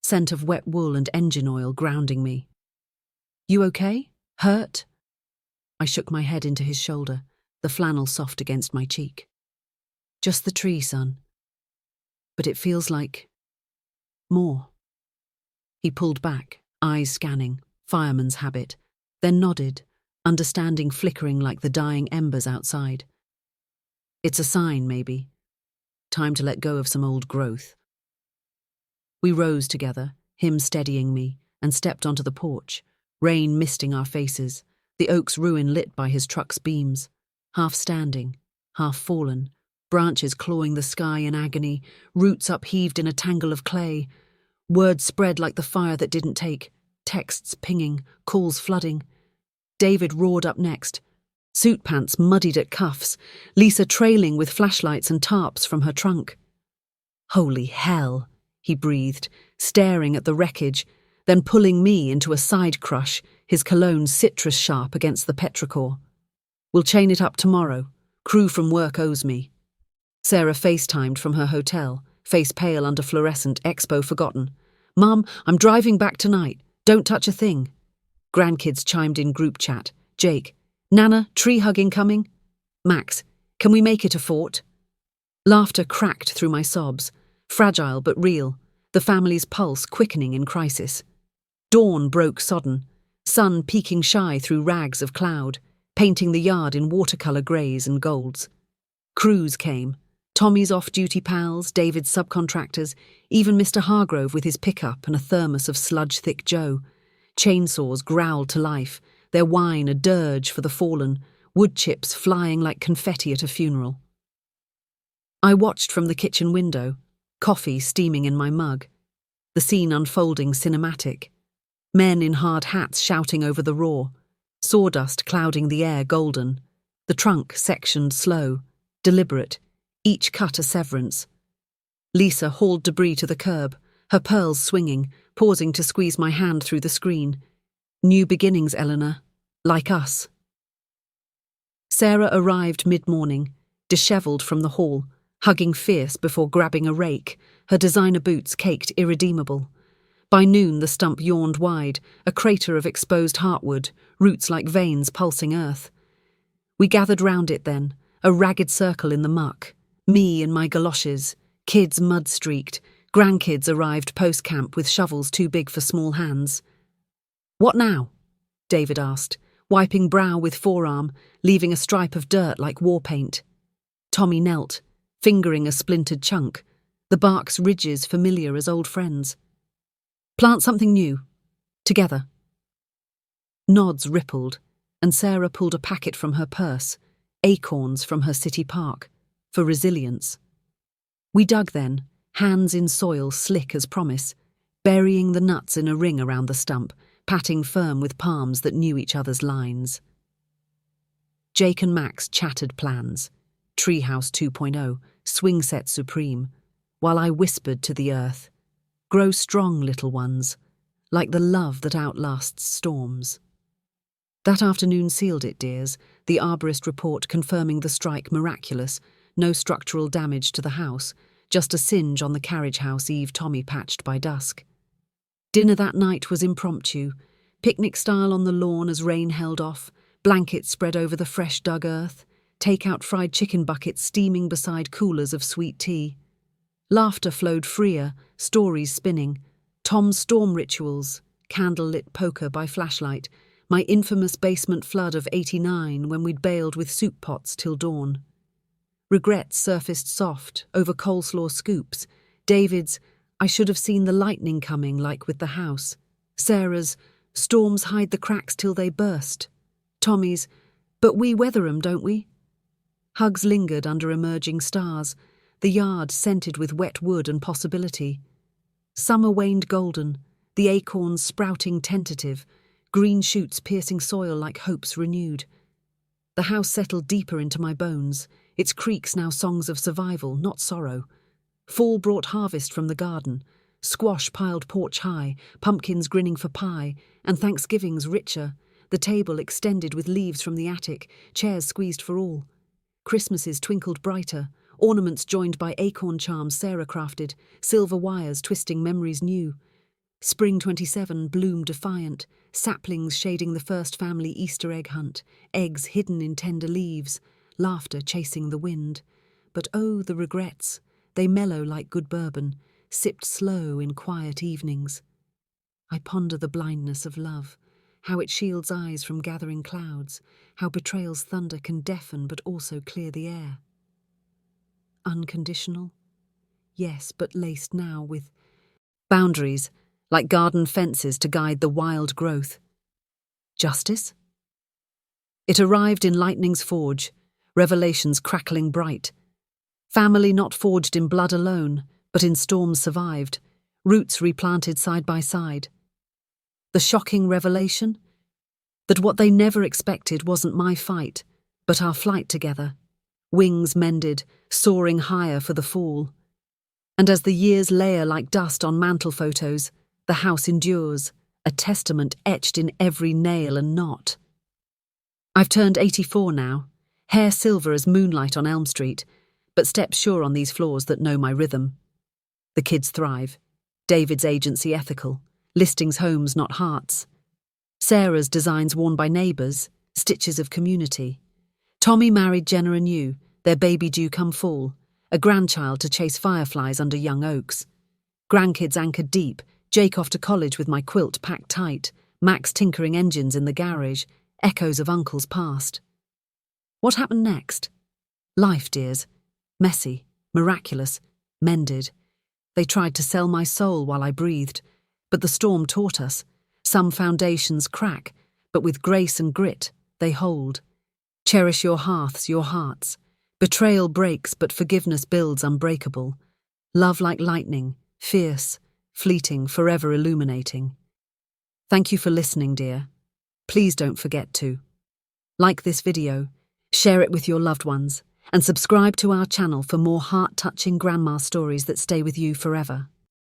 scent of wet wool and engine oil grounding me. You okay? Hurt? I shook my head into his shoulder, the flannel soft against my cheek. Just the tree, son. But it feels like more. He pulled back, eyes scanning, fireman's habit, then nodded, understanding flickering like the dying embers outside. It's a sign, maybe. Time to let go of some old growth. We rose together, him steadying me, and stepped onto the porch, rain misting our faces, the oak's ruin lit by his truck's beams, half standing, half fallen, branches clawing the sky in agony, roots upheaved in a tangle of clay. Words spread like the fire that didn't take, texts pinging, calls flooding. David roared up next, suit pants muddied at cuffs, Lisa trailing with flashlights and tarps from her trunk. Holy hell, he breathed, staring at the wreckage, then pulling me into a side crush, his cologne citrus sharp against the petrichor. We'll chain it up tomorrow. Crew from work owes me. Sarah FaceTimed from her hotel, face pale under fluorescent, expo forgotten. Mum, I'm driving back tonight. Don't touch a thing. Grandkids chimed in group chat. Jake, Nana, tree hugging coming? Max, can we make it a fort? Laughter cracked through my sobs, fragile but real, the family's pulse quickening in crisis. Dawn broke sodden, sun peeking shy through rags of cloud, painting the yard in watercolour greys and golds. Crews came. Tommy's off-duty pals, David's subcontractors, even Mr. Hargrove with his pickup and a thermos of sludge-thick Joe. Chainsaws growled to life, their whine a dirge for the fallen, wood chips flying like confetti at a funeral. I watched from the kitchen window, coffee steaming in my mug, the scene unfolding cinematic. Men in hard hats shouting over the roar, sawdust clouding the air golden, the trunk sectioned slow, deliberate, each cut a severance. Lisa hauled debris to the curb, her pearls swinging, pausing to squeeze my hand through the screen. New beginnings, Eleanor. Like us. Sarah arrived mid-morning, dishevelled from the hall, hugging fierce before grabbing a rake, her designer boots caked irredeemable. By noon the stump yawned wide, a crater of exposed heartwood, roots like veins pulsing earth. We gathered round it then, a ragged circle in the muck. Me in my galoshes, kids mud-streaked, grandkids arrived post-camp with shovels too big for small hands. What now? David asked, wiping brow with forearm, leaving a stripe of dirt like war paint. Tommy knelt, fingering a splintered chunk, the bark's ridges familiar as old friends. Plant something new. Together. Nods rippled, and Sarah pulled a packet from her purse, acorns from her city park, for resilience. We dug then, hands in soil slick as promise, burying the nuts in a ring around the stump, patting firm with palms that knew each other's lines. Jake and Max chattered plans, Treehouse 2.0, swing set supreme, while I whispered to the earth, grow strong, little ones, like the love that outlasts storms. That afternoon sealed it, dears, the arborist report confirming the strike miraculous, no structural damage to the house, just a singe on the carriage house Eve Tommy patched by dusk. Dinner that night was impromptu, picnic style on the lawn as rain held off, blankets spread over the fresh dug earth, take-out fried chicken buckets steaming beside coolers of sweet tea. Laughter flowed freer, stories spinning, Tom's storm rituals, candle-lit poker by flashlight, my infamous basement flood of '89 when we'd bailed with soup pots till dawn. Regrets surfaced soft, over coleslaw scoops. David's, I should have seen the lightning coming like with the house. Sarah's, storms hide the cracks till they burst. Tommy's, but we weather 'em, don't we? Hugs lingered under emerging stars, the yard scented with wet wood and possibility. Summer waned golden, the acorns sprouting tentative, green shoots piercing soil like hopes renewed. The house settled deeper into my bones, its creaks now songs of survival, not sorrow. Fall brought harvest from the garden, squash piled porch high, pumpkins grinning for pie, and Thanksgivings richer, the table extended with leaves from the attic, chairs squeezed for all. Christmases twinkled brighter, ornaments joined by acorn charms Sarah crafted, silver wires twisting memories new. Spring 27 bloomed defiant, saplings shading the first family Easter egg hunt, eggs hidden in tender leaves, laughter chasing the wind. But oh, the regrets, they mellow like good bourbon, sipped slow in quiet evenings. I ponder the blindness of love, how it shields eyes from gathering clouds, how betrayal's thunder can deafen but also clear the air. Unconditional? Yes, but laced now with boundaries, like garden fences to guide the wild growth. Justice? It arrived in lightning's forge, revelations crackling bright. Family not forged in blood alone, but in storms survived, roots replanted side by side. The shocking revelation? That what they never expected wasn't my fight, but our flight together. Wings mended, soaring higher for the fall. And as the years layer like dust on mantel photos, the house endures, a testament etched in every nail and knot. I've turned 84 now, hair silver as moonlight on Elm Street, but steps sure on these floors that know my rhythm. The kids thrive. David's agency ethical, listings homes not hearts. Sarah's designs worn by neighbours, stitches of community. Tommy married Jenna anew, their baby due come fall, a grandchild to chase fireflies under young oaks. Grandkids anchored deep, Jake off to college with my quilt packed tight, Max tinkering engines in the garage, echoes of uncle's past. What happened next? Life, dears. Messy, miraculous, mended. They tried to sell my soul while I breathed, but the storm taught us. Some foundations crack, but with grace and grit, they hold. Cherish your hearths, your hearts. Betrayal breaks, but forgiveness builds unbreakable. Love like lightning, fierce, fleeting, forever illuminating. Thank you for listening, dear. Please don't forget to like this video, share it with your loved ones, and subscribe to our channel for more heart-touching grandma stories that stay with you forever.